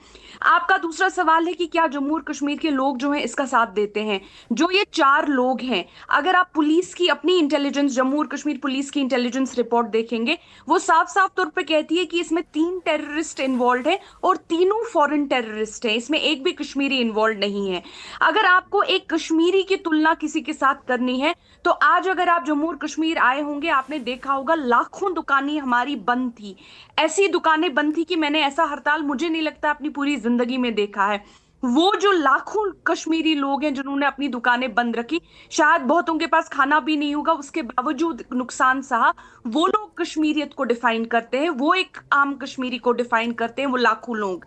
आपका दूसरा सवाल है कि क्या जम्मू और कश्मीर के लोग जो हैं इसका साथ देते हैं। जो ये 4 लोग हैं, अगर आप पुलिस की अपनी इंटेलिजेंस, जम्मू और कश्मीर पुलिस की इंटेलिजेंस रिपोर्ट देखेंगे, वो साफ साफ तौर पे कहती है कि इसमें 3 टेररिस्ट इन्वॉल्व है और तीनों फॉरेन टेररिस्ट हैं, इसमें एक भी कश्मीरी इन्वॉल्व नहीं है। अगर आपको एक कश्मीरी की तुलना किसी के साथ करनी है, तो आज अगर आप जम्मू और कश्मीर आए होंगे, आपने देखा होगा लाखों दुकानें हमारी बंद थी। ऐसी दुकानें बंद थी कि मैंने ऐसा हड़ताल मुझे नहीं लगता अपनी पूरी जिंदगी में देखा है। वो जो लाखों कश्मीरी लोग हैं जिन्होंने अपनी दुकानें बंद रखी, शायद बहुतों के पास खाना भी नहीं होगा, उसके बावजूद नुकसान सहा, वो लोग कश्मीरियत को डिफाइन करते हैं, वो एक आम कश्मीरी को डिफाइन करते हैं, वो लाखों लोग।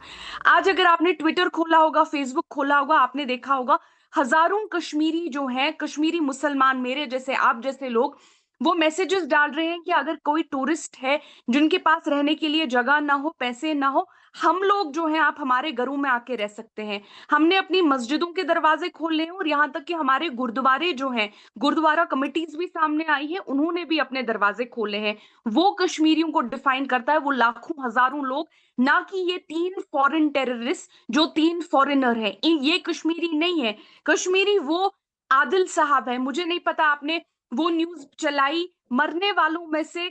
आज अगर आपने ट्विटर खोला होगा, फेसबुक खोला होगा, आपने देखा होगा हजारों कश्मीरी जो हैं, कश्मीरी मुसलमान, मेरे जैसे, आप जैसे लोग, वो मैसेजेस डाल रहे हैं कि अगर कोई टूरिस्ट है जिनके पास रहने के लिए जगह ना हो, पैसे ना हो, हम लोग जो हैं, आप हमारे घरों में आके रह सकते हैं। हमने अपनी मस्जिदों के दरवाजे खोले हैं और यहाँ तक कि हमारे गुरुद्वारे जो हैं, गुरुद्वारा कमिटीज भी सामने आई है, उन्होंने भी अपने दरवाजे खोले हैं। वो कश्मीरियों को डिफाइन करता है, वो लाखों हजारों लोग, ना कि ये 3 फॉरेन टेररिस्ट जो 3 फॉरेनर हैं। ये कश्मीरी नहीं है। कश्मीरी वो आदिल साहब है। मुझे नहीं पता आपने वो न्यूज चलाई मरने वालों में से,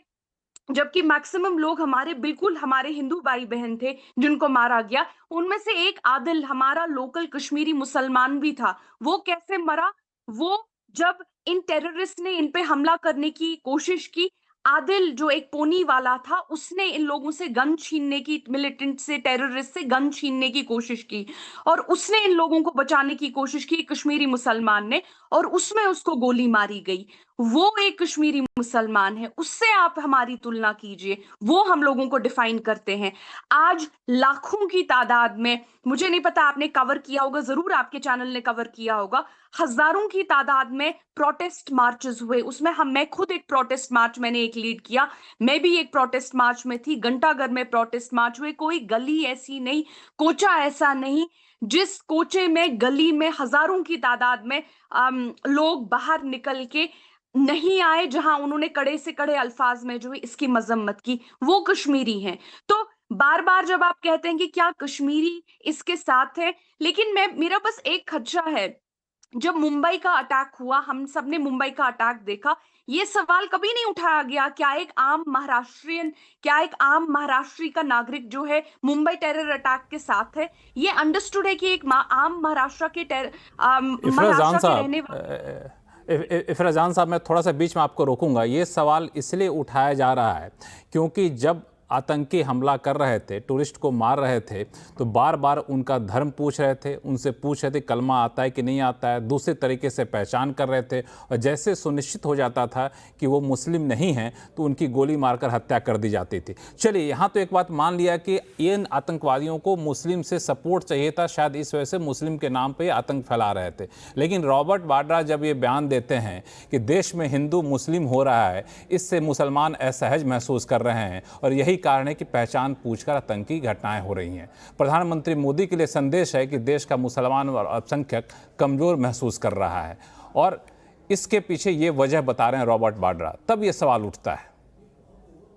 जबकि मैक्सिमम लोग हमारे हिंदू भाई बहन थे जिनको मारा गया, उनमें से एक आदिल हमारा लोकल कश्मीरी मुसलमान भी था। वो कैसे मरा? वो जब इन टेररिस्ट ने इन पे हमला करने की कोशिश की, आदिल जो एक पोनी वाला था, उसने इन लोगों से गन छीनने की, मिलिटेंट से, टेररिस्ट से गन छीनने की कोशिश की और उसने इन लोगों को बचाने की कोशिश की, कश्मीरी मुसलमान ने, और उसमें उसको गोली मारी गई। वो एक कश्मीरी मुसलमान है, उससे आप हमारी तुलना कीजिए। वो हम लोगों को डिफाइन करते हैं। आज लाखों की तादाद में, मुझे नहीं पता आपने कवर किया होगा, जरूर आपके चैनल ने कवर किया होगा, हजारों की तादाद में प्रोटेस्ट मार्चेस हुए। उसमें मैं खुद एक प्रोटेस्ट मार्च मैंने एक लीड किया, मैं भी एक प्रोटेस्ट मार्च में थी। घंटाघर में प्रोटेस्ट मार्च हुए। कोई गली ऐसी नहीं, कोचा ऐसा नहीं जिस कोचे में, गली में हजारों की तादाद में लोग बाहर निकल के नहीं आए, जहां उन्होंने कड़े से कड़े अल्फाज में जो है इसकी मजम्मत की। वो कश्मीरी हैं। तो बार बार जब आप कहते हैं कि क्या कश्मीरी इसके साथ है, लेकिन मेरा बस एक खदशा है, जब मुंबई का अटैक हुआ, हम सब ने मुंबई का अटैक देखा, ये सवाल कभी नहीं उठाया गया क्या एक आम महाराष्ट्री का नागरिक जो है मुंबई टेरर अटैक के साथ है। ये अंडरस्टूड है कि एक आम महाराष्ट्र के इफराजान साहब, मैं थोड़ा सा बीच में आपको रोकूंगा। ये सवाल इसलिए उठाया जा रहा है क्योंकि जब आतंकी हमला कर रहे थे, टूरिस्ट को मार रहे थे, तो बार बार उनका धर्म पूछ रहे थे, उनसे पूछ रहे थे कलमा आता है कि नहीं आता है, दूसरे तरीके से पहचान कर रहे थे, और जैसे सुनिश्चित हो जाता था कि वो मुस्लिम नहीं हैं तो उनकी गोली मारकर हत्या कर दी जाती थी। चलिए, यहाँ तो एक बात मान लिया कि इन आतंकवादियों को मुस्लिम से सपोर्ट चाहिए था, शायद इस वजह से मुस्लिम के नाम पर आतंक फैला रहे थे। लेकिन रॉबर्ट वाड्रा जब ये बयान देते हैं कि देश में हिंदू मुस्लिम हो रहा है, इससे मुसलमान असहज महसूस कर रहे हैं और यही कारण है कि पहचान पूछकर आतंकी घटनाएं हो रही हैं। प्रधानमंत्री मोदी के लिए संदेश है कि देश का मुसलमान और अल्पसंख्यक कमजोर महसूस कर रहा है और इसके पीछे ये वजह बता रहे हैं रॉबर्ट वाड्रा। तब ये सवाल उठता है।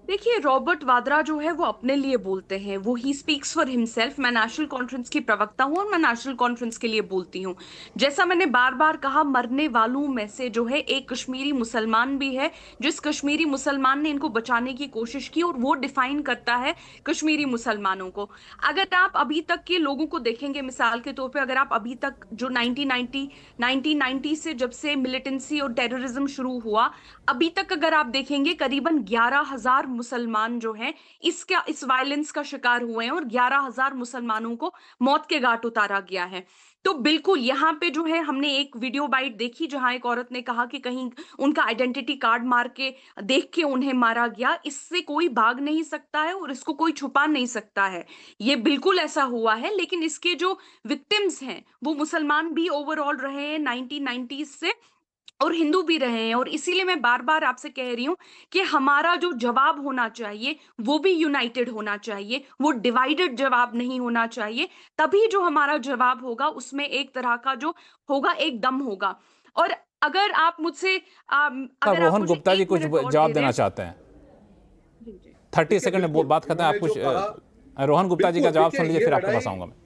देखिए, रॉबर्ट वाड्रा जो है वो अपने लिए बोलते हैं, वो ही स्पीक्स फॉर हिमसेल्फ। मैं नेशनल कॉन्फ्रेंस की प्रवक्ता हूं और मैं नेशनल कॉन्फ्रेंस के लिए बोलती हूं। जैसा मैंने बार बार कहा, मरने वालों में से जो है एक कश्मीरी मुसलमान भी है, जिस कश्मीरी मुसलमान ने इनको बचाने की कोशिश की, और वो डिफाइन करता है कश्मीरी मुसलमानों को। अगर आप अभी तक के लोगों को देखेंगे, मिसाल के तौर पर अगर आप अभी तक जो 1990 से जब से मिलिटेंसी और टेररिज्म शुरू हुआ, अभी तक अगर आप देखेंगे, करीबन 11,000 मुसलमान जो हैं इस वायलेंस का शिकार हुए हैं और 11,000 मुसलमानों को मौत के घाट उतारा गया है। तो बिल्कुल यहाँ पे जो है हमने एक वीडियो बाइट देखी जहां एक औरत ने कहा कि कहीं उनका आइडेंटिटी कार्ड मार के देख के उन्हें मारा गया। इससे कोई भाग नहीं सकता है और इसको कोई छुपा नहीं सकता है। ये बिल्कुल ऐसा हुआ है, लेकिन इसके जो विक्टिम्स हैं वो मुसलमान भी ओवरऑल रहे हैं 1990s से और हिंदू भी रहे हैं। और इसीलिए मैं बार बार आपसे कह रही हूं कि हमारा जो जवाब होना चाहिए वो भी यूनाइटेड होना चाहिए, वो डिवाइडेड जवाब नहीं होना चाहिए। तभी जो हमारा जवाब होगा उसमें एक तरह का जो होगा एक दम होगा। और अगर आप मुझसे रोहन गुप्ता जी कुछ जवाब देना चाहते हैं, 30 सेकंड में बात करते हैं। आप कुछ रोहन गुप्ता जी का जवाब सुन लीजिए, फिर आपके पास आऊंगा मैं।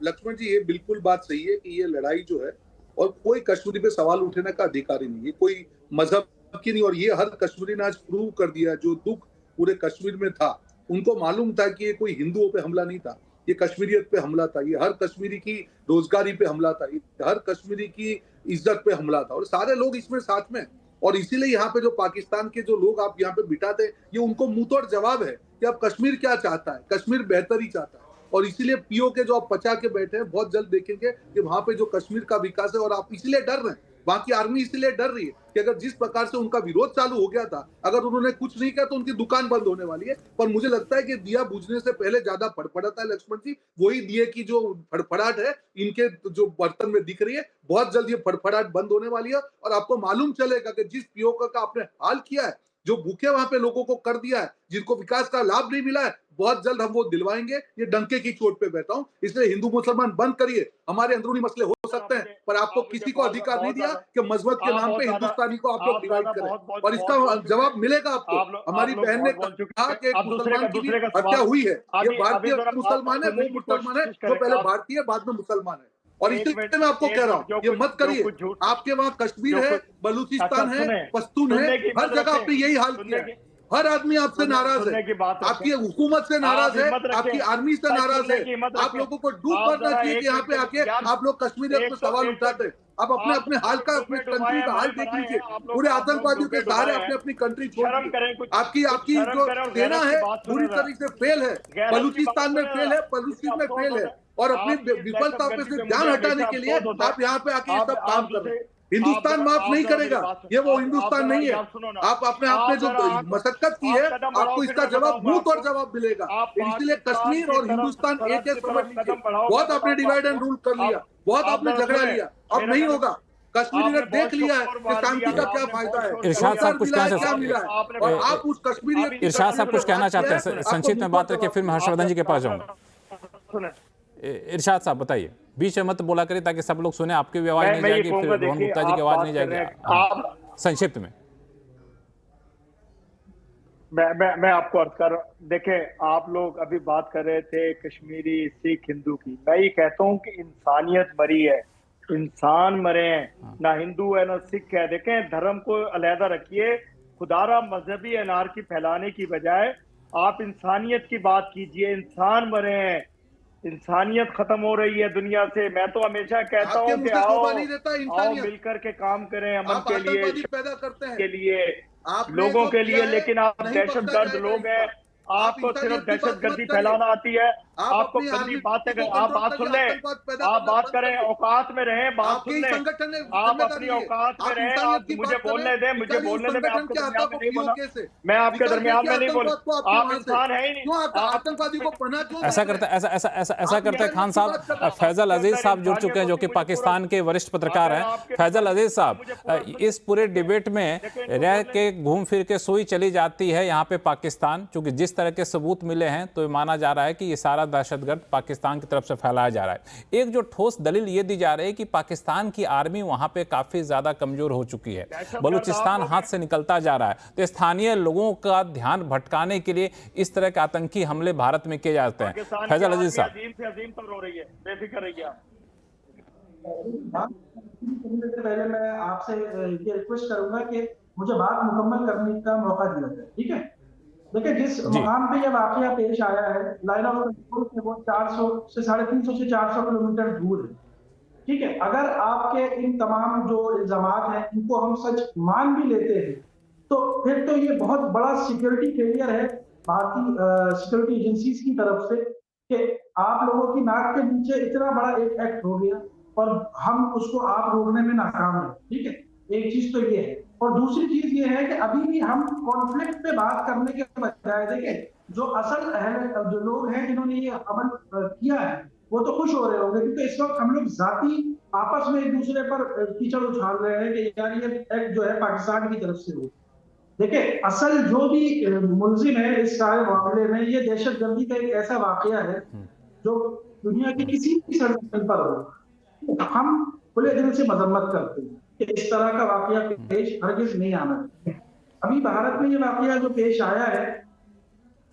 लक्ष्मण जी, ये बिल्कुल बात सही है कि ये लड़ाई जो है, और कोई कश्मीरी पे सवाल उठाने का अधिकार ही नहीं है, कोई मजहब की नहीं। और ये हर कश्मीरी ने आज प्रूव कर दिया, जो दुख पूरे कश्मीर में था, उनको मालूम था कि ये कोई हिंदुओं पे हमला नहीं था, ये कश्मीरियत पे हमला था, ये हर कश्मीरी की रोजगारी पे हमला था, ये हर कश्मीरी की इज्जत पे हमला था, और सारे लोग इसमें साथ में। और इसीलिए यहाँ पे जो पाकिस्तान के जो लोग आप यहाँ पे बिठाते, ये उनको मुंहतोड़ जवाब है कि अब कश्मीर क्या चाहता है, कश्मीर बेहतर ही चाहता है। और इसीलिए पीओ के जो आप पचा के बैठे हैं, बहुत जल्द देखेंगे कि वहां पे जो कश्मीर का विकास है, और आप इसीलिए डर रहे हैं, वहां की आर्मी इसीलिए डर रही है कि अगर जिस प्रकार से उनका विरोध चालू हो गया था, अगर उन्होंने कुछ नहीं किया तो उनकी दुकान बंद होने वाली है। पर मुझे लगता है कि दिया बुझने से पहले ज्यादा फड़फड़ाता है लक्ष्मण जी, वही दिए की जो फड़फड़ाहट है इनके जो बर्तन में दिख रही है, बहुत जल्द ये फड़फड़ाहट बंद होने वाली है। और आपको मालूम चलेगा कि जिस पीओ का आपने हाल किया है, जो भूखे वहां पे लोगों को कर दिया है, जिनको विकास का लाभ नहीं मिला है, बहुत जल्द हम वो दिलवाएंगे। ये डंके की चोट पे बैठा हूं, इसलिए हिंदू मुसलमान बंद करिए। हमारे अंदरूनी मसले हो सकते हैं, पर आपको किसी को अधिकार नहीं दिया कि मजहब के नाम पे हिंदुस्तानी को आप लोग डिवाइड करें, और इसका जवाब मिलेगा आपको। हमारी बहन ने कहा कि एक मुसलमान की भी हत्या हुई है, ये भारतीय मुसलमान है, वो मुसलमान है जो पहले भारतीय बाद में मुसलमान है। और इसलिए मैं आपको कह रहा हूँ, ये मत करिए। आपके वहाँ कश्मीर है, बलूचिस्तान है, पश्तून है, हर जगह आपने यही हाल किया है। हर आदमी आपसे नाराज है, आपकी हुकूमत से नाराज है, आपकी आर्मी से नाराज है। आप लोगों को डूब मरना चाहिए कि यहाँ पे आके आप लोग कश्मीरियत पे सवाल उठाते हैं। आप अपने अपने हाल का, अपने कंट्री का हाल देख लीजिए। पूरे आतंकवादियों के सहारे अपने अपनी कंट्री छोड़ दी। आपकी जो सेना है पूरी तरीके से फेल है, बलूचिस्तान में फेल है, बलूचिस्तान में फेल है, और अपनी विफलता पे से ध्यान हटाने के लिए आप यहाँ पे आके ये सब काम कर रहे हैं। हिंदुस्तान माफ नहीं करेगा, ये वो हिंदुस्तान नहीं है। आप अपने आप में जो मशक्कत की है, आपको इसका जवाब मुंह तोड़ जवाब मिलेगा। इसलिए कश्मीर और हिंदुस्तान एक समझ लीजिए। बहुत आपने डिवाइड एंड रूल कर लिया, बहुत आपने झगड़ा लिया, अब नहीं होगा। कश्मीरी ने देख लिया है कि शांति का क्या फायदा है, इरशाद साहब कुछ क्या मिला है, और आप उस कश्मीरी इरशाद साहब कुछ कहना चाहते हैं, संक्षिप्त में बात करके फिर मैं हर्षवर्धन जी के पास जाऊंगा। इरशाद साहब बताइए, बीच में मत बोला करिए ताकि सब लोग सुने, आपकी भी आवाज नहीं जाएगी, फिर रोहन गुप्ता जी की आवाज नहीं जाएगी। संक्षिप्त में मैं आपको अर्ज कर, देखें आप लोग अभी बात कर रहे थे कश्मीरी सिख हिंदू की। मैं ये कहता हूँ कि इंसानियत मरी है, इंसान मरे हैं, ना हिंदू है ना सिख है। देखें धर्म को अलहदा रखिए, खुदारा मजहबी अनारकी फैलाने की बजाय आप इंसानियत की बात कीजिए। इंसान मरे हैं, इंसानियत खत्म हो रही है दुनिया से। मैं तो हमेशा कहता हूँ कि आओ मिलकर के काम करें अमन के लिए, पैदा करते हैं के लिए, लोगों के लिए। लेकिन आप दहशतगर्द लोग हैं, आपको सिर्फ दहशतगर्दी फैलाना आती है, आपको गंदी बातें करें। आप बात सुन लें, आप बात करें, औकात में रहें, बात सुन लें, आप अपनी औकात में रहें। आप मुझे बोलने दें, मुझे बोलने दें, मैं आपके दरमियान में नहीं बोला, मैं आपके दरमियान में नहीं बोला। आप इंसान है ही नहीं, आतंकवादी को पनाह क्यों ऐसा करते हैं खान साहब। फैजल अजीज साहब जुड़ चुके हैं, जो कि पाकिस्तान के वरिष्ठ पत्रकार हैं। फैजल अजीज साहब, इस पूरे डिबेट में रह के घूम फिर के सुई चली जाती है यहाँ पे पाकिस्तान, क्योंकि जिस तरह के सबूत मिले हैं तो माना जा रहा है कि ये सारा दहशतगर्द पाकिस्तान की तरफ से फैलाया जा रहा है। एक जो ठोस दलील ये दी जा रही है कि पाकिस्तान की आर्मी वहां पे काफी ज्यादा कमजोर हो चुकी है, बलूचिस्तान हाथ से निकलता जा रहा है, तो स्थानीय लोगों का ध्यान भटकाने के लिए इस तरह के आतंकी हमले भारत में किए जाते हैं। फैजल अजीज साहब, पहले मैं आपसे ये रिक्वेस्ट करूंगा कि मुझे बात मुकम्मल करने का मौका दिया जाए, ठीक है? देखिए, जिस मुकाम पे ये वाकया पेश आया है, लाइन ऑफ कंट्रोल से वो 400 से 350 से 400 किलोमीटर दूर है, ठीक है? अगर आपके इन तमाम जो इल्जामात हैं इनको हम सच मान भी लेते हैं, तो फिर तो ये बहुत बड़ा सिक्योरिटी फेलियर है भारतीय सिक्योरिटी एजेंसीज की तरफ से कि आप लोगों की नाक के नीचे इतना बड़ा एक एक्ट हो गया और हम उसको आप रोकने में नाकाम हैं। ठीक है, एक चीज तो ये है। और दूसरी चीज ये है कि अभी भी हम कॉन्फ्लिक्ट पे बात करने के बजाय देखें, जो असल जो लोग हैं जिन्होंने ये अमल किया है वो तो खुश हो रहे होंगे, क्योंकि इस वक्त हम लोग जाती आपस में एक दूसरे पर कीचड़ उछाल रहे हैं कि यार ये एक्ट जो है पाकिस्तान की तरफ से हो। देखिए, असल जो भी मुलजिम है इस सारे मामले में, ये दहशतगर्दी का एक ऐसा वाकया है जो दुनिया की किसी भी संगठन पर हो, हम खुले दिल से मजम्मत करते हैं कि इस तरह का वाकया पेश हरगिज नहीं आना चाहिए। अभी भारत में ये वाकया जो पेश आया है,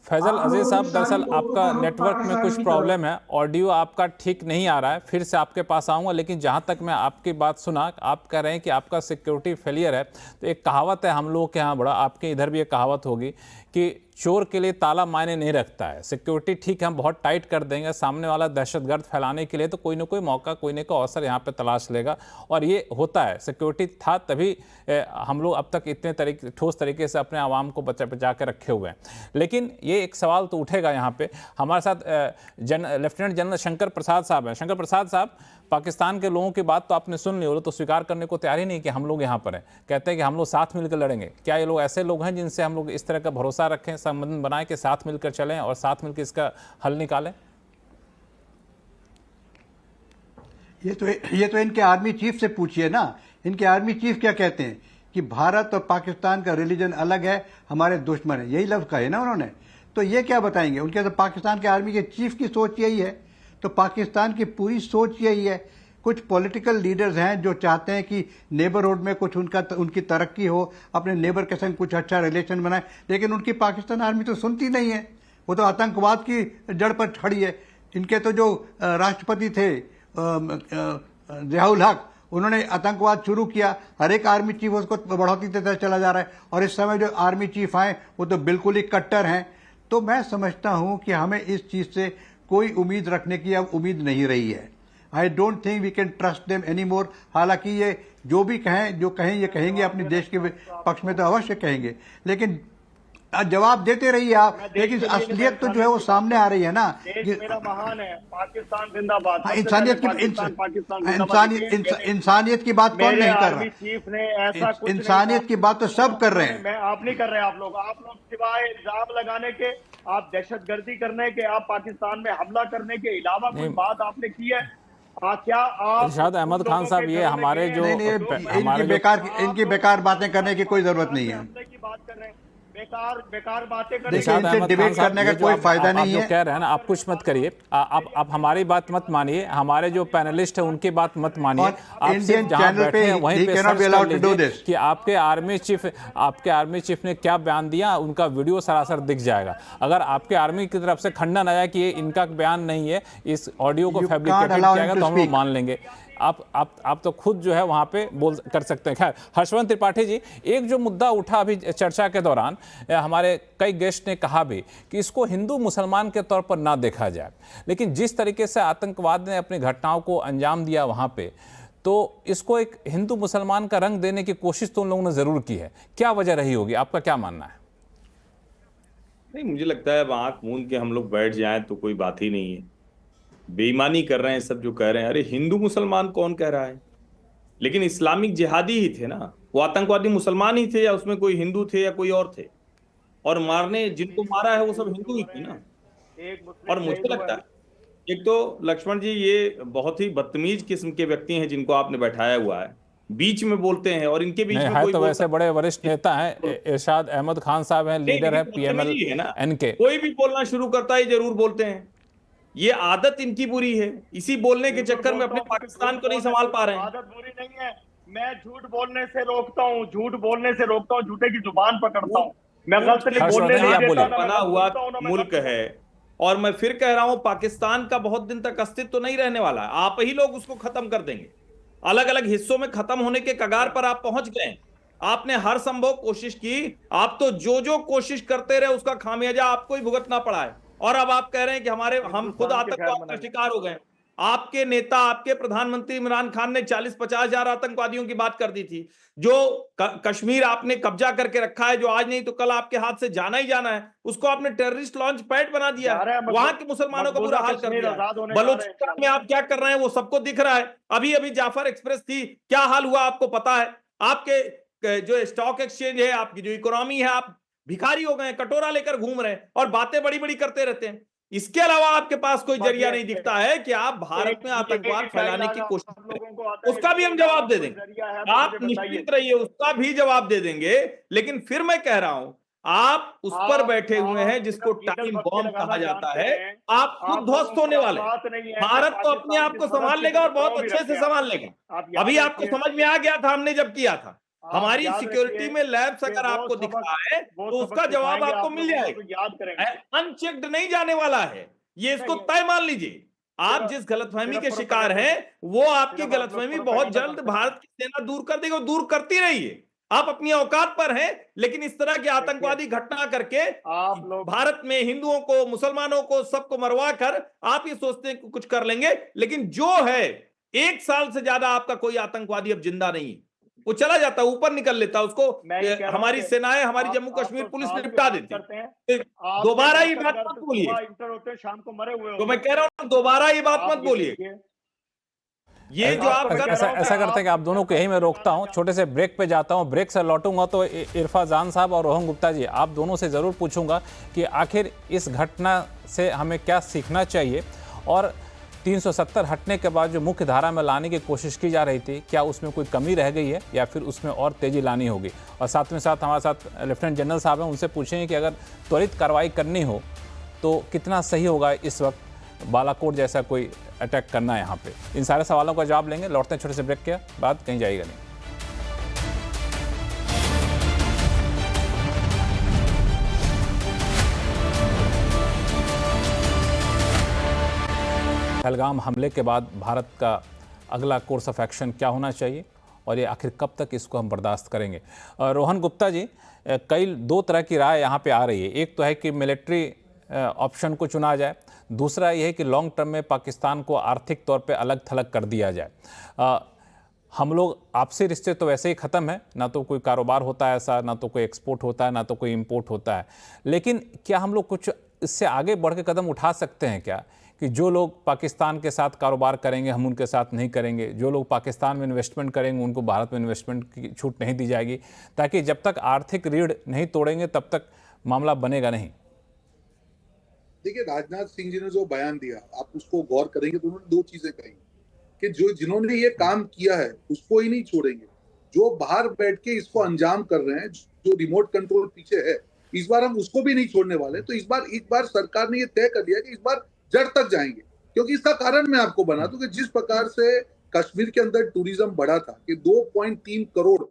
फैजल अजीज साहब, दरअसल आपका नेटवर्क में कुछ प्रॉब्लम है, ऑडियो आपका ठीक नहीं आ रहा है, फिर से आपके पास आऊँगा। लेकिन जहाँ तक मैं आपकी बात सुना, आप कह रहे हैं कि आपका सिक्योरिटी फेलियर है। तो एक कहावत है हम लोगों के यहाँ, बड़ा आपके इधर भी एक कहावत होगी कि चोर के लिए ताला मायने नहीं रखता है। सिक्योरिटी ठीक है, हम बहुत टाइट कर देंगे, सामने वाला दहशतगर्द फैलाने के लिए तो कोई ना कोई मौका, कोई ना कोई अवसर यहाँ पे तलाश लेगा, और ये होता है। सिक्योरिटी था तभी हम लोग अब तक इतने ठोस तरीके से अपने आवाम को बचा के रखे हुए हैं। लेकिन ये एक सवाल तो उठेगा यहाँ पे। हमारे साथ लेफ्टिनेंट जनरल शंकर प्रसाद साहब हैं। शंकर प्रसाद साहब, पाकिस्तान के लोगों की बात तो आपने सुन ली, वो तो स्वीकार करने को तैयार ही नहीं कि हम लोग यहाँ पर हैं, कहते हैं कि हम लोग साथ मिलकर लड़ेंगे। क्या ये लोग ऐसे लोग हैं जिनसे हम लोग इस तरह का भरोसा रखें, संबंध बनाए कि साथ मिलकर चलें और साथ मिलकर इसका हल निकालें? ये तो इनके आर्मी चीफ से पूछिए ना। इनके आर्मी चीफ क्या कहते हैं कि भारत और पाकिस्तान का रिलीजन अलग है, हमारे दुश्मन है, यही लफ्ज कहे ना उन्होंने। तो ये क्या बताएंगे? उनके तो पाकिस्तान के आर्मी के चीफ की सोच यही है, तो पाकिस्तान की पूरी सोच यही है। कुछ पॉलिटिकल लीडर्स हैं जो चाहते हैं कि नेबरहुड में कुछ उनकी तरक्की हो, अपने नेबर के संग कुछ अच्छा रिलेशन बनाए, लेकिन उनकी पाकिस्तान आर्मी तो सुनती नहीं है, वो तो आतंकवाद की जड़ पर खड़ी है। इनके तो जो राष्ट्रपति थे ज़ियाउल हक, उन्होंने आतंकवाद शुरू किया, हर एक आर्मी चीफ उसको बढ़ोतरी देता चला जा रहा है, और इस समय जो आर्मी चीफ आए वो तो बिल्कुल ही कट्टर हैं। तो मैं समझता हूं कि हमें इस चीज से कोई उम्मीद रखने की अब उम्मीद नहीं रही है। I don't think we can trust them any more. हालांकि ये जो भी कहें, जो कहें ये कहेंगे अपने देश के पक्ष में तो अवश्य कहेंगे, लेकिन जवाब देते रहिए आप, लेकिन असलियत तो जो है वो सामने आ रही है ना। देश मेरा महान है, पाकिस्तान जिंदाबाद। इंसानियत की बात कौन नहीं कर रहा? चीफ ने ऐसा कुछ इंसानियत की बात तो सब कर रहे हैं। मैं आप नहीं कर रहे, आप लोग सिवाय इल्जाम लगाने के, आप दहशतगर्दी करने के, आप पाकिस्तान में हमला करने के अलावा कोई बात आपने की है? क्या आप इरशाद अहमद खान साहब, ये हमारे जो इनकी बेकार बातें करने की कोई जरूरत नहीं है। बात कर रहे हैं, बेकार बातें कर देखिए, इनसे डिबेट करने का कोई फायदा नहीं है। आप जो कह रहे हैं ना, आप कुछ मत करिए, आप हमारी बात मत मानिए, हमारे जो पैनलिस्ट है उनकी बात मत मानिए। आप सिर्फ जहां बैठे हैं वहीं पे सर्च कर लीजिए कि आपके आर्मी चीफ ने क्या बयान दिया, उनका वीडियो सरासर दिख जाएगा। अगर आपके आर्मी की तरफ से खंडन आया कि ये इनका बयान नहीं है, इस ऑडियो को फैब्रिकेटेड किया गया, तो हम लोग मान लेंगे। आप तो खुद जो है वहाँ पे बोल कर सकते हैं। खैर, हर्षवंत त्रिपाठी जी, एक जो मुद्दा उठा अभी चर्चा के दौरान, हमारे कई गेस्ट ने कहा भी कि इसको हिंदू मुसलमान के तौर पर ना देखा जाए, लेकिन जिस तरीके से आतंकवाद ने अपनी घटनाओं को अंजाम दिया वहाँ पे, तो इसको एक हिंदू मुसलमान का रंग देने की कोशिश तो उन लोगों ने ज़रूर की है। क्या वजह रही होगी, आपका क्या मानना है? नहीं, मुझे लगता है अब आँख मूंद के हम लोग बैठ जाएं तो कोई बात ही नहीं है। बेईमानी कर रहे हैं सब जो कह रहे हैं। अरे हिंदू मुसलमान कौन कह रहा है? लेकिन इस्लामिक जिहादी ही थे ना, वो आतंकवादी मुसलमान ही थे, या उसमें कोई हिंदू थे या कोई और थे? और मारने जिनको मारा है वो सब हिंदू ही थे ना। और मुझे लगता है एक तो लक्ष्मण जी, ये बहुत ही बदतमीज किस्म के व्यक्ति हैं जिनको आपने बैठाया हुआ है, बीच में बोलते हैं, और इनके बीच में कोई तो वैसे बड़े वरिष्ठ नेता हैं, इरशाद अहमद खान साहब हैं, लीडर है PMLN के। कोई भी बोलना शुरू करता है जरूर बोलते हैं। ये आदत इनकी बुरी है, इसी बोलने के चक्कर में अपने पाकिस्तान को नहीं संभाल पा रहे हैं। आदत बुरी नहीं है, मैं झूठ बोलने से रोकता हूँ, झूठे की जुबान पकड़ता हूँ, मैं गलत नहीं बोलने नहीं देता। बना हुआ मुल्क है, और मैं फिर कह रहा हूँ पाकिस्तान का बहुत दिन तक अस्तित्व तो नहीं रहने वाला है। आप ही लोग उसको खत्म कर देंगे। अलग अलग हिस्सों में खत्म होने के कगार पर आप पहुंच गए। आपने हर संभव कोशिश की, आप तो जो कोशिश करते रहे उसका खामियाजा आपको ही भुगतना पड़ा है। और अब आप कह रहे हैं कि हम खुद आतंकवाद का शिकार हो गए। आपके नेता, आपके प्रधानमंत्री इमरान खान ने 40-50 हजार आतंकवादियों की बात कर दी थी। जो कश्मीर आपने कब्जा करके रखा है, जो आज नहीं तो कल आपके हाथ से जाना ही जाना है, उसको आपने टेररिस्ट लॉन्च पैड बना दिया है। वहां के मुसलमानों का बुरा हाल कर दिया है। बलूचिस्तान में आप क्या कर रहे हैं वो सबको दिख रहा है। अभी अभी जाफर एक्सप्रेस थी, क्या हाल हुआ आपको पता है। आपके जो स्टॉक एक्सचेंज है, आपकी जो इकोनॉमी है, आप भिखारी हो गए, कटोरा लेकर घूम रहे हैं और बातें बड़ी बड़ी करते रहते हैं। इसके अलावा आपके पास कोई जरिया नहीं दिखता है कि आप भारत में आतंकवाद फैलाने की कोशिश करें। उसका भी हम जवाब दे देंगे, आप निश्चिंत रहिए, उसका भी जवाब दे देंगे। लेकिन फिर मैं कह रहा हूं, आप उस पर बैठे हुए हैं जिसको टाइम बॉम्ब कहा जाता है। आप खुद ध्वस्त होने वाले। भारत तो अपने आप को संभाल लेगा और बहुत अच्छे से संभाल लेगा। अभी आपको समझ में आ गया था हमने जब किया था। हमारी सिक्योरिटी में लैब्स अगर आपको दिख रहा है तो उसका जवाब आपको मिल जाएगा। अनचेक्ड नहीं जाने वाला है ये, इसको तय मान लीजिए। आप जिस गलतफहमी के शिकार हैं वो आपकी गलतफहमी बहुत जल्द भारत की सेना दूर कर देगी और दूर करती रही है। आप अपनी औकात पर हैं, लेकिन इस तरह की आतंकवादी घटना करके भारत में हिंदुओं को, मुसलमानों को, सबको मरवा कर आप ये सोचते हैं कि कुछ कर लेंगे। लेकिन जो है 1 साल से ज्यादा आपका कोई आतंकवादी अब जिंदा नहीं है। वो चला जाता, ऊपर निकल लेता, उसको हमारी सेनाएं, हमारी जम्मू कश्मीर पुलिस निपटा देती। दोबारा ये बात मत बोलिए, शाम को मरे हुए। तो मैं कह रहा हूं दोबारा ये बात मत बोलिए। ये जो आप ऐसा करते हैं कि आप दोनों को यही मैं रोकता हूं, छोटे से ब्रेक पे जाता हूं। ब्रेक से लौटूंगा तो इरफा जान साहब और रोहन गुप्ता जी, आप दोनों से ज़रूर पूछूंगा कि आखिर इस घटना से हमें क्या सीखना चाहिए और 370 हटने के बाद जो मुख्य धारा में लाने की कोशिश की जा रही थी, क्या उसमें कोई कमी रह गई है या फिर उसमें और तेज़ी लानी होगी। और साथ में साथ हमारे साथ लेफ्टिनेंट जनरल साहब हैं, उनसे पूछेंगे कि अगर त्वरित कार्रवाई करनी हो तो कितना सही होगा इस वक्त बालाकोट जैसा कोई अटैक करना है यहाँ पे। इन सारे सवालों का जवाब लेंगे। लौटते हैं छोटे से ब्रेक के बाद, कहीं जाइएगा नहीं। पहलगाम हमले के बाद भारत का अगला कोर्स ऑफ एक्शन क्या होना चाहिए और ये आखिर कब तक इसको हम बर्दाश्त करेंगे। रोहन गुप्ता जी, कई 2 तरह की राय यहाँ पे आ रही है। एक तो है कि मिलिट्री ऑप्शन को चुना जाए, दूसरा ये है कि लॉन्ग टर्म में पाकिस्तान को आर्थिक तौर पे अलग थलग कर दिया जाए। हम लोग आपसी रिश्ते तो वैसे ही ख़त्म है, ना तो कोई कारोबार होता है ऐसा, ना तो कोई एक्सपोर्ट होता है, ना तो कोई इंपोर्ट होता है। लेकिन क्या हम लोग कुछ इससे आगे बढ़ के कदम उठा सकते हैं क्या कि जो लोग पाकिस्तान के साथ कारोबार करेंगे हम उनके साथ नहीं करेंगे, जो लोग पाकिस्तान में इन्वेस्टमेंट करेंगे उनको भारत में इन्वेस्टमेंट की छूट नहीं दी जाएगी, ताकि जब तक आर्थिक रीढ़ नहीं तोड़ेंगे तब तक मामला बनेगा नहीं। देखिए, राजनाथ सिंह जी ने जो बयान दिया, आप उसको गौर करेंगे तो उन्होंने 2 चीजें कही कि जिन्होंने ये काम किया है उसको ही नहीं छोड़ेंगे, जो बाहर बैठ के इसको अंजाम कर रहे हैं, जो रिमोट कंट्रोल पीछे है, इस बार हम उसको भी नहीं छोड़ने वाले। तो इस बार सरकार ने ये तय कर लिया कि इस बार जड़ तक जाएंगे। क्योंकि इसका कारण मैं आपको बना दूं कि जिस प्रकार से कश्मीर के अंदर टूरिज्म बढ़ा था कि 2.3 करोड़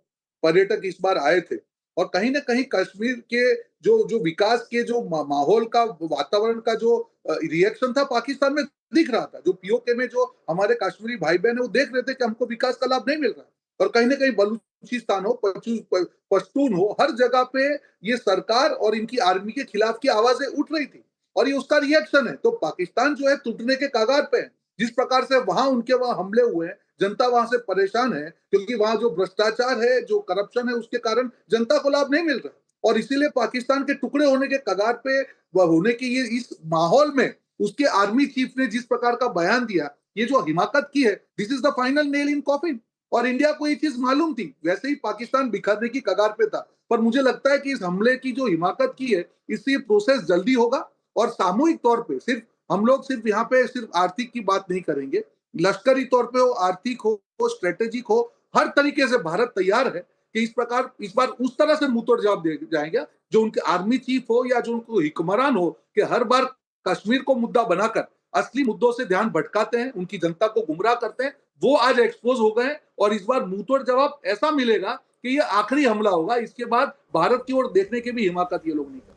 पर्यटक इस बार आए थे, और कहीं ना कहीं कश्मीर के जो विकास के जो माहौल का, वातावरण का जो रिएक्शन था पाकिस्तान में दिख रहा था। जो पीओके में जो हमारे कश्मीरी भाई बहन है वो देख रहे थे कि हमको विकास का लाभ नहीं मिल रहा, और कहीं ना कहीं बलूचिस्तान हो, पश्तून हो, हर जगह पे ये सरकार और इनकी आर्मी के खिलाफ की आवाजें उठ रही थी, और ये उसका रिएक्शन है। तो पाकिस्तान जो है टूटने के कगार पे है। जिस प्रकार से वहां हमले हुए हैं, जनता वहां से परेशान है, क्योंकि वहां जो भ्रष्टाचार है, जो करप्शन है, उसके कारण जनता को लाभ नहीं मिल रहा, और इसीलिए पाकिस्तान के टुकड़े होने के कगार पे होने की ये इस माहौल में उसके आर्मी चीफ ने जिस प्रकार का बयान दिया, ये जो हिमाकत की है, this is the final nail in coffin. और इंडिया को ये चीज मालूम थी, वैसे ही पाकिस्तान बिखरने की कगार पे था, पर मुझे लगता है कि इस हमले की जो हिमाकत की है, इससे प्रोसेस जल्दी होगा, और सामूहिक तौर पे हम लोग सिर्फ यहाँ पे सिर्फ आर्थिक की बात नहीं करेंगे, लश्करी तौर पे हो, आर्थिक हो, स्ट्रेटेजिक हो, हर तरीके से भारत तैयार है कि इस बार उस तरह से मुंह तोड़ जवाब दे जाएंगे, जो उनके आर्मी चीफ हो या जो उनको हुक्मरान हो, कि हर बार कश्मीर को मुद्दा बनाकर असली मुद्दों से ध्यान भटकाते हैं, उनकी जनता को गुमराह करते हैं, वो आज एक्सपोज हो गए। और इस बार मुंह तोड़ जवाब ऐसा मिलेगा कि ये आखिरी हमला होगा, इसके बाद भारत की ओर देखने की भी हिमाकत ये लोग नहीं करेंगे।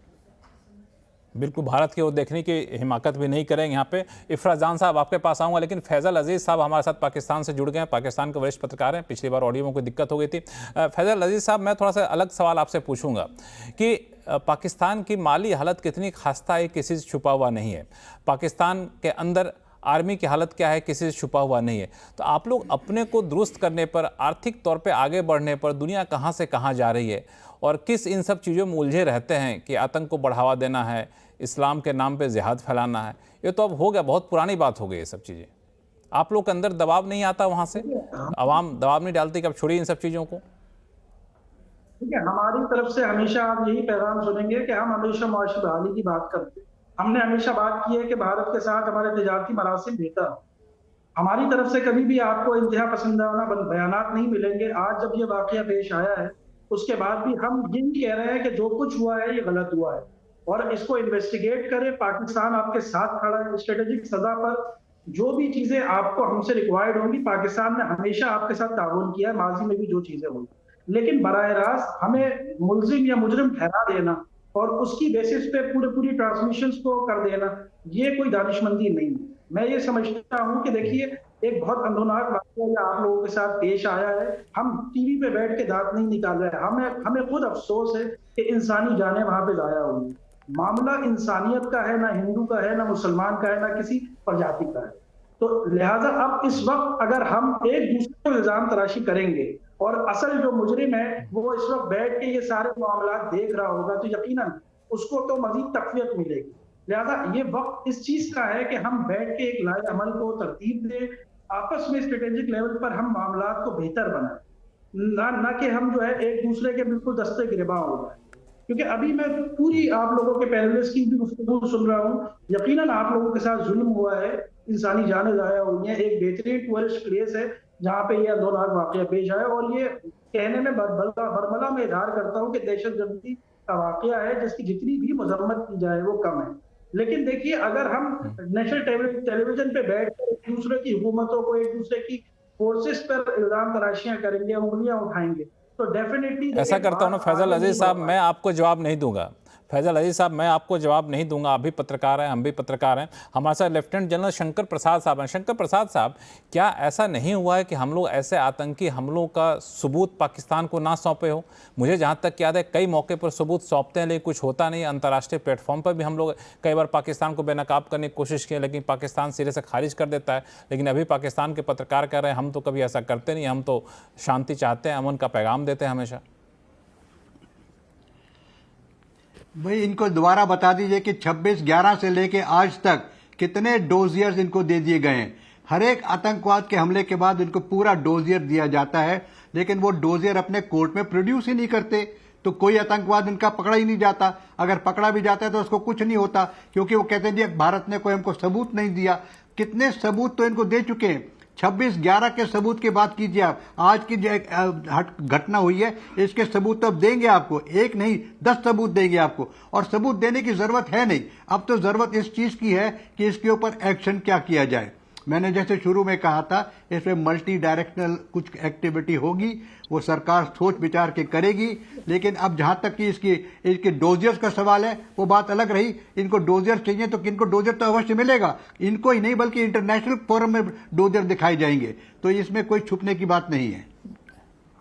बिल्कुल, भारत की ओर देखने की हिमाकत भी नहीं करेंगे। यहाँ पे इरफा जान साहब आपके पास आऊँगा, लेकिन फैज़ल अजीज़ साहब हमारे साथ पाकिस्तान से जुड़ गए हैं, पाकिस्तान के वरिष्ठ पत्रकार हैं। पिछली बार ऑडियो में कोई दिक्कत हो गई थी। फैज़ल अजीज़ साहब, मैं थोड़ा सा अलग सवाल आपसे पूछूंगा कि पाकिस्तान की माली हालत कितनी खस्ता है, किसी से छुपा हुआ नहीं है। पाकिस्तान के अंदर आर्मी की हालत क्या है किसी से छुपा हुआ नहीं है। तो आप लोग अपने को दुरुस्त करने पर, आर्थिक तौर पे आगे बढ़ने पर दुनिया कहाँ से कहाँ जा रही है और किस इन सब चीज़ों में उलझे रहते हैं कि आतंक को बढ़ावा देना है, इस्लाम के नाम पे जिहाद फैलाना है। ये तो अब हो गया, बहुत पुरानी बात हो गई ये सब चीज़ें। आप लोग के अंदर दबाव नहीं आता वहाँ से, आवाम दबाव नहीं डालती कि अब छोड़िए इन सब चीज़ों को? ठीक है, हमारी तरफ से हमेशा आप यही पैगाम सुनेंगे कि हम हमेशा मुआशी बहाली की बात करते हैं। हमने हमेशा बात की है कि भारत के साथ हमारे तजारती मरासिम बेहतर हो। हमारी तरफ से कभी भी आपको इंतहा पसंदाना बयानात नहीं मिलेंगे। आज जब ये वाकया पेश आया है उसके बाद भी हम यही कह रहे हैं कि जो कुछ हुआ है ये गलत हुआ है और इसको इन्वेस्टिगेट करें। पाकिस्तान आपके साथ खड़ा है। स्ट्रेटेजिक सजा पर जो भी चीजें आपको हमसे रिक्वायर्ड होंगी, पाकिस्तान ने हमेशा आपके साथ ताउन किया है, माजी में भी जो चीजें हुई। लेकिन बराह रास्त हमें मुल्जिम या मुजरिम ठहरा देना और उसकी बेसिस पे पूरी ट्रांसमिशंस को कर देना, ये कोई दानिशमंदी नहीं है। मैं ये समझता हूँ कि देखिए, एक बहुत अंदोनाक वाक़या आप लोगों के साथ पेश आया है। हम टीवी पे बैठ के दांत नहीं निकाल रहे हैं। हमें खुद अफसोस है कि इंसानी जानें वहां पे जाया हुई। मामला इंसानियत का है, ना हिंदू का है, ना मुसलमान का है, ना किसी प्रजाति का है। तो लिहाजा अब इस वक्त अगर हम एक दूसरे को इल्जाम तराशी करेंगे और असल जो मुजरिम है वो इस वक्त बैठ के ये सारे मामला देख रहा होगा, तो यकीनन उसको तो मजीद तक़वियत मिलेगी। लिहाजा ये वक्त इस चीज का है कि हम बैठ के एक लाए अमल को तरतीब दें, आपस में स्ट्रेटेजिक लेवल पर हम मामला को बेहतर बनाएं, ना कि हम जो है एक दूसरे के बिल्कुल दस्ते गिरबा हो जाए। क्योंकि अभी मैं पूरी आप लोगों के पैनलिस्ट की भी गुफ्तगू सुन रहा हूँ, यकीनन आप लोगों के साथ जुल्म हुआ है, इंसानी जानें ज़ाया हुई हैं। एक बेहतरीन टूरिस्ट प्लेस है जहाँ पे ये अंदोनाक वाक़या पेश आया और ये कहने में बरमला में इजहार करता हूँ कि दहशतगर्दी का वाक़या है जिसकी जितनी भी मजम्मत की जाए वो कम है। लेकिन देखिए, अगर हम नेशनल टेलीविजन पे बैठ कर एक दूसरे की हुकूमतों को, एक दूसरे की फोर्सेस पर इल्जाम तराशियां करेंगे, उंगलियां उठाएंगे, तो डेफिनेटली ऐसा करता हूँ ना फैजल अजीज साहब, मैं आपको जवाब नहीं दूंगा। फैजल अजीज साहब, मैं आपको जवाब नहीं दूंगा। आप भी पत्रकार हैं, हम भी पत्रकार हैं। हमारे साथ लेफ्टिनेंट जनरल शंकर प्रसाद साहब हैं। शंकर प्रसाद साहब, क्या ऐसा नहीं हुआ है कि हम लोग ऐसे आतंकी हमलों का सबूत पाकिस्तान को ना सौंपे हो? मुझे जहाँ तक याद है कई मौके पर सबूत सौंपते हैं लेकिन कुछ होता नहीं। अंतर्राष्ट्रीय प्लेटफॉर्म पर भी हम लोग कई बार पाकिस्तान को बेनकाब करने की कोशिश की लेकिन पाकिस्तान सिरे से खारिज कर देता है। लेकिन अभी पाकिस्तान के पत्रकार कह रहे हैं हम तो कभी ऐसा करते नहीं, हम तो शांति चाहते हैं, अमन का पैगाम देते हैं हमेशा। भाई इनको दोबारा बता दीजिए कि 26/11 से लेके आज तक कितने डोजियर्स इनको दे दिए गए हैं। हर एक आतंकवाद के हमले के बाद इनको पूरा डोजियर दिया जाता है, लेकिन वो डोजियर अपने कोर्ट में प्रोड्यूस ही नहीं करते, तो कोई आतंकवाद इनका पकड़ा ही नहीं जाता। अगर पकड़ा भी जाता है तो उसको कुछ नहीं होता, क्योंकि वो कहते हैं भारत ने कोई हमको सबूत नहीं दिया। कितने सबूत तो इनको दे चुके हैं। 26/11 के सबूत की बात कीजिए आप, आज की जो घटना हुई है इसके सबूत तो अब देंगे आपको, एक नहीं 10 सबूत देंगे आपको। और सबूत देने की जरूरत है नहीं, अब तो जरूरत इस चीज की है कि इसके ऊपर एक्शन क्या किया जाए। मैंने जैसे शुरू में कहा था, इसमें मल्टी डायरेक्शनल कुछ एक्टिविटी होगी, वो सरकार सोच विचार के करेगी। लेकिन अब जहां तक कि इसके डोजियर्स का सवाल है वो बात अलग रही। इनको डोजियर चाहिए तो किनको डोजियर तो अवश्य मिलेगा, इनको ही नहीं बल्कि इंटरनेशनल फोरम में डोजियर दिखाए जाएंगे, तो इसमें कोई छुपने की बात नहीं है।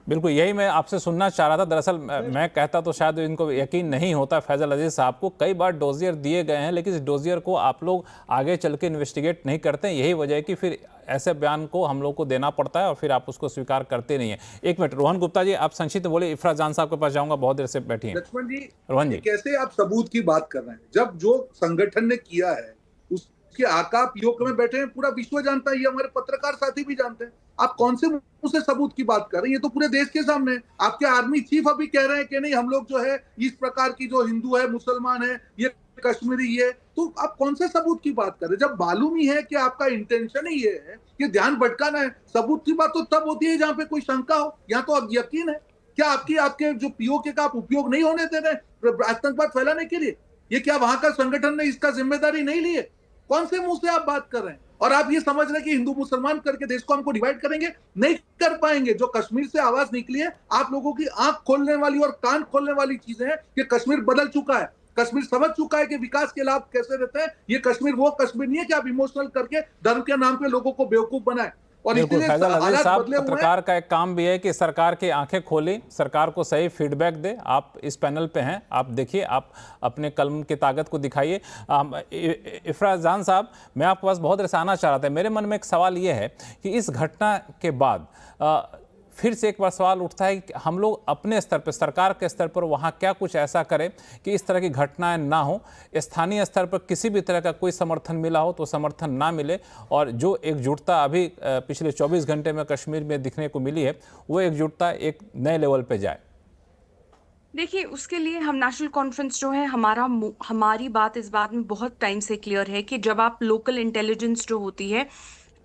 बिल्कुल यही मैं आपसे सुनना चाह रहा था। दरअसल मैं कहता तो शायद इनको यकीन नहीं होता फैजल अजीज साहब को, कई बार डोजियर दिए गए हैं लेकिन इस डोजियर को आप लोग आगे चल के इन्वेस्टिगेट नहीं करते। यही वजह है कि फिर ऐसे बयान को हम लोग को देना पड़ता है और फिर आप उसको स्वीकार करते नहीं है। एक मिनट रोहन गुप्ता जी, आप संक्षिप्त बोले। इफ्रा जान साहब के पास जाऊंगा, बहुत देर से बैठी हैं। लक्ष्मण जी, रोहन जी, कैसे आप सबूत की बात कर रहे हैं जब जो संगठन ने किया है उसके आका पीओके में बैठे हैं, पूरा विश्व जानता है, ये हमारे पत्रकार साथी भी जानते हैं। आप कौन से मुंह से सबूत की बात कर रहे हैं? ये तो पूरे देश के सामने है। आपके आर्मी चीफ अभी कह रहे हैं कि नहीं हम लोग जो है इस प्रकार की जो हिंदू है, मुसलमान है, ये कश्मीरी है, तो आप कौन से सबूत की बात कर रहे हैं जब मालूम ही है कि आपका इंटेंशन ही ये है कि ध्यान भटकाना है। सबूत की बात तो तब होती है जहां पे कोई शंका हो, यहाँ तो अब यकीन है। क्या आपके जो पीओके का आप उपयोग नहीं होने दे रहे आतंकवाद फैलाने के लिए? ये क्या वहां का संगठन ने इसका जिम्मेदारी नहीं ली है? कौन से मुंह से आप बात कर रहे हैं? और आप ये समझ रहे हैं कि हिंदू मुसलमान करके देश को हमको डिवाइड करेंगे? नहीं कर पाएंगे। जो कश्मीर से आवाज निकली है, आप लोगों की आंख खोलने वाली और कान खोलने वाली चीजें हैं कि कश्मीर बदल चुका है, कश्मीर समझ चुका है कि विकास के लाभ कैसे रहते हैं। ये कश्मीर वो कश्मीर नहीं है कि आप इमोशनल करके धर्म के नाम पे लोगों को बेवकूफ बनाए। और बिल्कुल इसीलिए फैजल अजीज हालात साहब, बदले हुए हैं। पत्रकार का एक काम भी है कि सरकार की आंखें खोली, सरकार को सही फीडबैक दे। आप इस पैनल पे हैं, आप देखिए, आप अपने कलम की ताकत को दिखाइए। इफराज जान साहब, मैं आपके पास बहुत रसाना चाह रहा था। मेरे मन में एक सवाल ये है कि इस घटना के बाद फिर से एक बार सवाल उठता है कि हम लोग अपने स्तर पर, सरकार के स्तर पर वहाँ क्या कुछ ऐसा करें कि इस तरह की घटनाएं ना हो। स्थानीय स्तर पर किसी भी तरह का कोई समर्थन मिला हो तो समर्थन ना मिले, और जो एकजुटता अभी पिछले 24 घंटे में कश्मीर में दिखने को मिली है, वो एकजुटता एक नए लेवल पे जाए। देखिए, उसके लिए हम नेशनल कॉन्फ्रेंस जो है, हमारी बात इस बात में बहुत टाइम से क्लियर है कि जब आप लोकल इंटेलिजेंस जो होती है,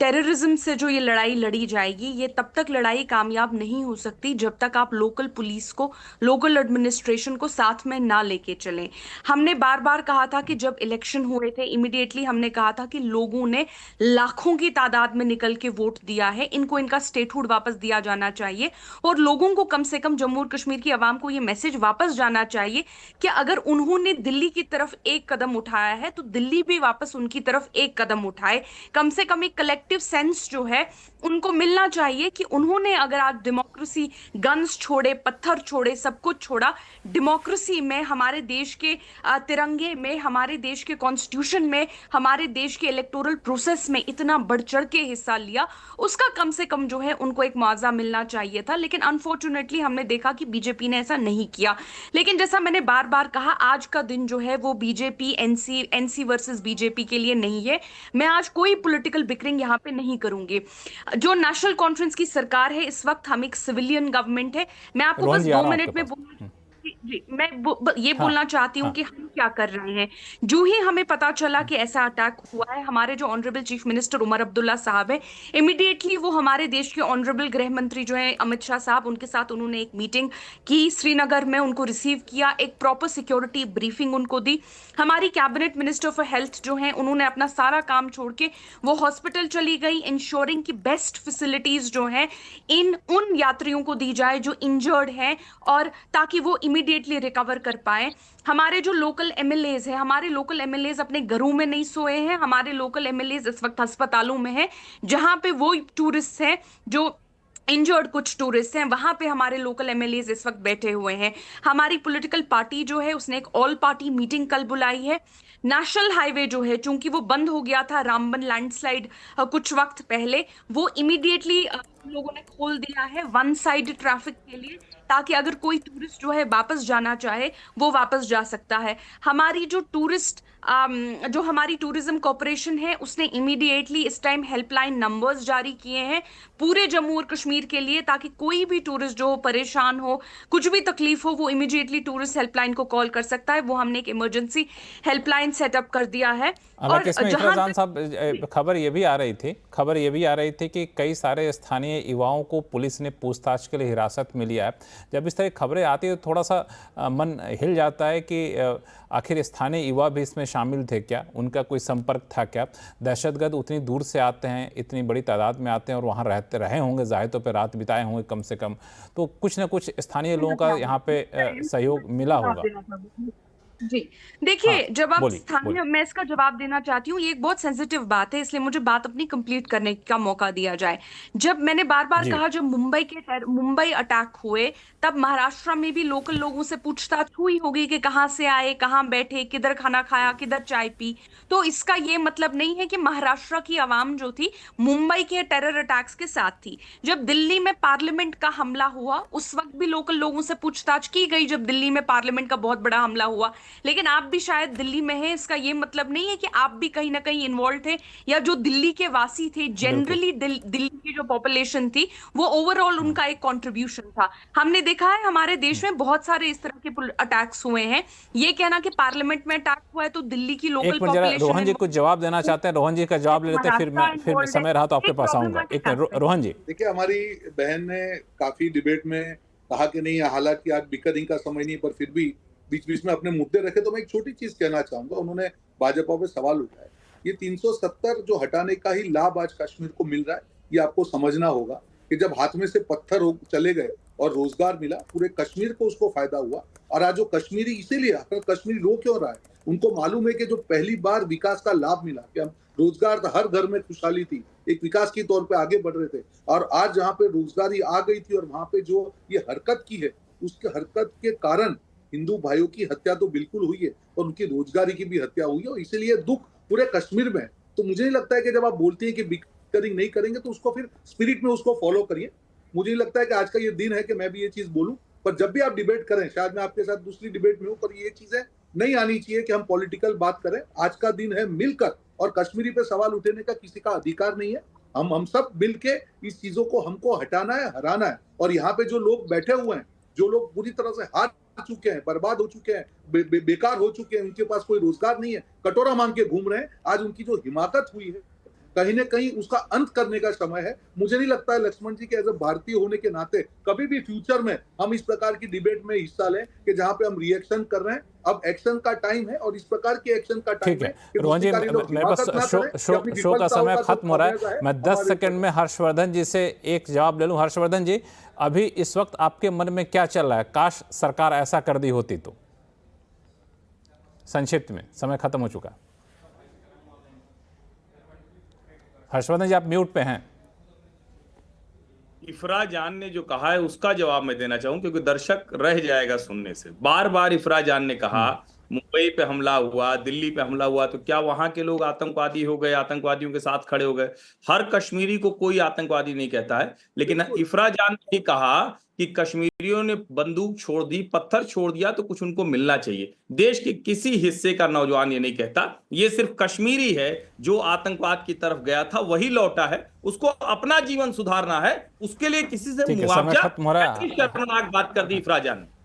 टेररिज्म से जो ये लड़ाई लड़ी जाएगी, ये तब तक लड़ाई कामयाब नहीं हो सकती जब तक आप लोकल पुलिस को, लोकल एडमिनिस्ट्रेशन को साथ में ना लेके चलें। हमने बार बार कहा था कि जब इलेक्शन हुए थे, इमीडिएटली हमने कहा था कि लोगों ने लाखों की तादाद में निकल के वोट दिया है, इनको इनका स्टेटहुड वापस दिया जाना चाहिए, और लोगों को कम से कम जम्मू और कश्मीर की आवाम को ये मैसेज वापस जाना चाहिए कि अगर उन्होंने दिल्ली की तरफ एक कदम उठाया है तो दिल्ली भी वापस उनकी तरफ एक कदम उठाए। कम से कम एक कलेक्टिव सेंस जो है उनको मिलना चाहिए कि उन्होंने अगर आज डेमोक्रेसी, गन्स छोड़े, पत्थर छोड़े, सब कुछ छोड़ा, डेमोक्रेसी में, हमारे देश के तिरंगे में, हमारे देश के कॉन्स्टिट्यूशन में, हमारे देश के इलेक्टोरल प्रोसेस में इतना बढ़ चढ़ के हिस्सा लिया, उसका कम से कम जो है उनको एक मुआवजा मिलना चाहिए था। लेकिन अनफॉर्चुनेटली हमने देखा कि बीजेपी ने ऐसा नहीं किया। लेकिन जैसा मैंने बार बार कहा, आज का दिन जो है वो बीजेपी एनसी वर्सेस बीजेपी के लिए नहीं है। मैं आज कोई पॉलिटिकल बिकरिंग यहाँ पे नहीं करूंगी। जो नेशनल कॉन्फ्रेंस की सरकार है, इस वक्त हम एक सिविलियन गवर्नमेंट है। मैं आपको बस 2 मिनट में जी मैं ये बोलना चाहती हूँ कि हम क्या कर रहे हैं। जो ही हमें पता चला कि ऐसा अटैक हुआ है, हमारे जो honourable chief minister Omar Abdullah साहब है, इमीडिएटली वो हमारे देश के ऑनरेबल गृह मंत्री जो है अमित शाह साहब, उनके साथ उन्होंने एक मीटिंग की श्रीनगर में, उनको रिसीव किया, एक प्रॉपर सिक्योरिटी ब्रीफिंग उनको दी। हमारी कैबिनेट मिनिस्टर फॉर हेल्थ जो है, उन्होंने अपना सारा काम छोड़ के वो हॉस्पिटल चली गई, इंश्योरिंग की बेस्ट फैसिलिटीज जो है उन यात्रियों को दी जाए जो इंजर्ड हैं, और ताकि वो इमीडिएटली रिकवर कर पाए। हमारे जो लोकल एमएलएज हैं, हमारे लोकल एमएलएज अपने घरों में नहीं सोए हैं, हमारे लोकल एमएलएज इस वक्त अस्पतालों में हैं, जहां पे वो टूरिस्ट हैं जो इंजर्ड, कुछ टूरिस्ट हैं, वहां पे हमारे लोकल एमएलएज इस वक्त बैठे हुए हैं। हमारी पॉलिटिकल पार्टी जो है उसने एक ऑल पार्टी मीटिंग कल बुलाई है। नेशनल हाईवे जो है, चूंकि वो बंद हो गया था रामबन लैंडस्लाइड कुछ वक्त पहले, वो इमीडिएटली लोगों ने खोल दिया है वन साइड ट्रैफिक के लिए, ताकि अगर कोई टूरिस्ट जो है वापस जाना चाहे वो वापस जा सकता है। हमारी जो हमारी टूरिज्म कॉर्पोरेशन है, उसने इमीडिएटली इस टाइम हेल्पलाइन नंबर्स जारी किए हैं पूरे जम्मू और कश्मीर के लिए, ताकि कोई भी टूरिस्ट जो परेशान हो, कुछ भी तकलीफ हो, वो इमीडिएटली टूरिस्ट हेल्पलाइन को कॉल कर सकता है। वो हमने एक इमरजेंसी हेल्पलाइन सेटअप कर दिया है। और इसमें इफराज साहब, खबर ये भी आ रही थी कि कई सारे स्थानीय युवाओं को पुलिस ने पूछताछ के लिए हिरासत में लिया है। जब इस तरह की खबरें आती है तो थोड़ा सा मन हिल जाता है कि आखिर स्थानीय युवा भी इसमें शामिल थे क्या, उनका कोई संपर्क था क्या? दहशतगर्द उतनी दूर से आते हैं, इतनी बड़ी तादाद में आते हैं और वहाँ रहे होंगे, जाहिर पे रात बिताए होंगे कम से कम, तो कुछ ना कुछ स्थानीय लोगों का यहाँ पे सहयोग मिला होगा। जी देखिए, जब आप स्थानीय, मैं इसका जवाब देना चाहती हूँ, ये एक बहुत सेंसिटिव बात है, इसलिए मुझे बात अपनी कंप्लीट करने का मौका दिया जाए। जब मैंने बार बार कहा, जब मुंबई अटैक हुए, तब महाराष्ट्र में भी लोकल लोगों से पूछताछ हुई होगी कि कहाँ से आए, कहाँ बैठे, किधर खाना खाया, किधर चाय पी। तो इसका ये मतलब नहीं है कि महाराष्ट्र की आवाम जो थी मुंबई के टेरर अटैक्स के साथ थी। जब दिल्ली में पार्लियामेंट का हमला हुआ, उस वक्त भी लोकल लोगों से पूछताछ की गई, जब दिल्ली में पार्लियामेंट का बहुत बड़ा हमला हुआ। लेकिन आप भी शायद दिल्ली में हैं, इसका ये मतलब नहीं है कि आप भी कहीं ना कहीं इन्वॉल्व थे, या जो दिल्ली के वासी थे, जनरली दिल्ली की जो पॉपुलेशन थी, वो ओवरऑल उनका एक कंट्रीब्यूशन था। हमने देखा है हमारे देश में बहुत सारे इस तरह के अटैक्स हुए हैं। ये कहना कि पार्लियामेंट में अटैक हुआ है तो दिल्ली की लोकल पॉपुलेशन। रोहन जी कुछ जवाब देना चाहते हैं, रोहन जी का जवाब ले लेते हैं, फिर समय रहा तो आपके पास आऊंगा। एक रोहन जी, देखिए, हमारी बहन ने काफी डिबेट में कहा कि नहीं, हालांकि आज बिकरिंग का समय नहीं, पर फिर भी बीच बीच में अपने मुद्दे रखे। तो मैं एक छोटी चीज कहना चाहूंगा, उन्होंने भाजपा पे सवाल उठाया, ये 370 जो हटाने का ही लाभ आज कश्मीर को मिल रहा है, ये आपको समझना होगा कि जब हाथ में से पत्थर चले गए और रोजगार मिला, पूरे कश्मीर को उसको फायदा हुआ। और आज जो कश्मीरी, इसीलिए कश्मीरी रो क्यों रहा है, उनको मालूम है कि जो पहली बार विकास का लाभ मिला, कि हम रोजगार था, हर घर में खुशहाली थी, एक विकास की तौर पे आगे बढ़ रहे थे, और आज जहाँ पे रोजगारी आ गई थी और वहां पे जो ये हरकत की है, उसके हरकत के कारण हिंदू भाइयों की हत्या तो बिल्कुल हुई है और उनकी रोजगारी की भी हत्या हुई है, और इसीलिए दुख पूरे कश्मीर में है। तो मुझे नहीं लगता है कि जब आप बोलते हैं कि बिकरिंग नहीं करेंगे तो उसको फिर स्पिरिट में उसको फॉलो करिए। मुझे नहीं लगता है कि आज का ये दिन है कि मैं भी ये चीज बोलूं, पर जब भी आप डिबेट करें, शायद मैं आपके साथ दूसरी डिबेट में हूं, पर ये चीजें नहीं आनी चाहिए कि हम पॉलिटिकल बात करें। आज का दिन है मिलकर, और कश्मीरी पे सवाल उठाने का किसी का अधिकार नहीं है। हम सब मिलके इस चीजों को हमको हटाना है, हराना है। और यहाँ पे जो लोग बैठे हुए हैं, जो लोग पूरी तरह से हार चुके हैं, बर्बाद हो चुके हैं, बेकार हो चुके हैं, उनके पास कोई रोजगार नहीं है, कटोरा मांग के घूम रहे हैं, आज उनकी जो हिमाकत हुई है कहीं ना कहीं उसका अंत करने का समय है। मुझे नहीं लगता है लक्ष्मण जी के एज ए भारतीय होने के नाते कभी भी फ्यूचर में हम इस प्रकार की डिबेट में हिस्सा लें कि जहां पे हम रिएक्शन कर रहे हैं। अब एक्शन का टाइम है और इस प्रकार के एक्शन का टाइम है। रोहन जी, मेरे पास शो का समय खत्म हो रहा है। मैं 10 सेकंड में हर्षवर्धन जी से एक जवाब ले लूं। हर्षवर्धन जी, अभी इस वक्त आपके मन में क्या चल रहा है? काश सरकार ऐसा कर दी होती तो। संक्षिप्त में, समय खत्म हो चुका। हर्षवर्धन जी, आप म्यूट पे हैं। इफरा जान ने जो कहा है उसका जवाब मैं देना चाहूं, क्योंकि दर्शक रह जाएगा सुनने से। बार बार इफरा जान ने कहा मुंबई पे हमला हुआ, दिल्ली पे हमला हुआ, तो क्या वहां के लोग आतंकवादी हो गए, आतंकवादियों के साथ खड़े हो गए? हर कश्मीरी को कोई आतंकवादी नहीं कहता है। लेकिन इफरा जान ने कहा कि कश्मीरियों ने बंदूक छोड़ दी, पत्थर छोड़ दिया, तो कुछ उनको मिलना चाहिए। देश के किसी हिस्से का नौजवान ये नहीं कहता। ये सिर्फ कश्मीरी है जो आतंकवाद की तरफ गया था, वही लौटा है, उसको अपना जीवन सुधारना है, उसके लिए किसी से मुआवजा। शर्मनाक बात कर दी इफरा जान ने।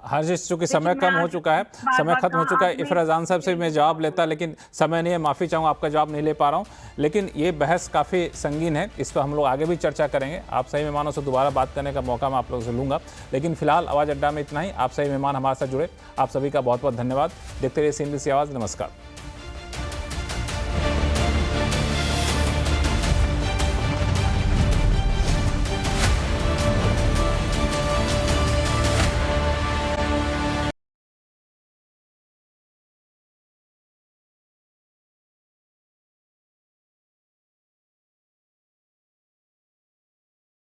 हर चीज चूंकि समय कम हो चुका है, समय खत्म हो चुका है। इफरा जान साहब से मैं जवाब लेता, लेकिन समय नहीं है, माफ़ी चाहूँगा, आपका जवाब नहीं ले पा रहा हूँ। लेकिन ये बहस काफ़ी संगीन है, इस पर हम लोग आगे भी चर्चा करेंगे। आप सही मेहमानों से दोबारा बात करने का मौका मैं आप लोगों से लूँगा, लेकिन फिलहाल आवाज़ अड्डा में इतना ही। आप सही मेहमान हमारे साथ जुड़े, आप सभी का बहुत बहुत धन्यवाद। देखते रहिए CNBC आवाज़। नमस्कार।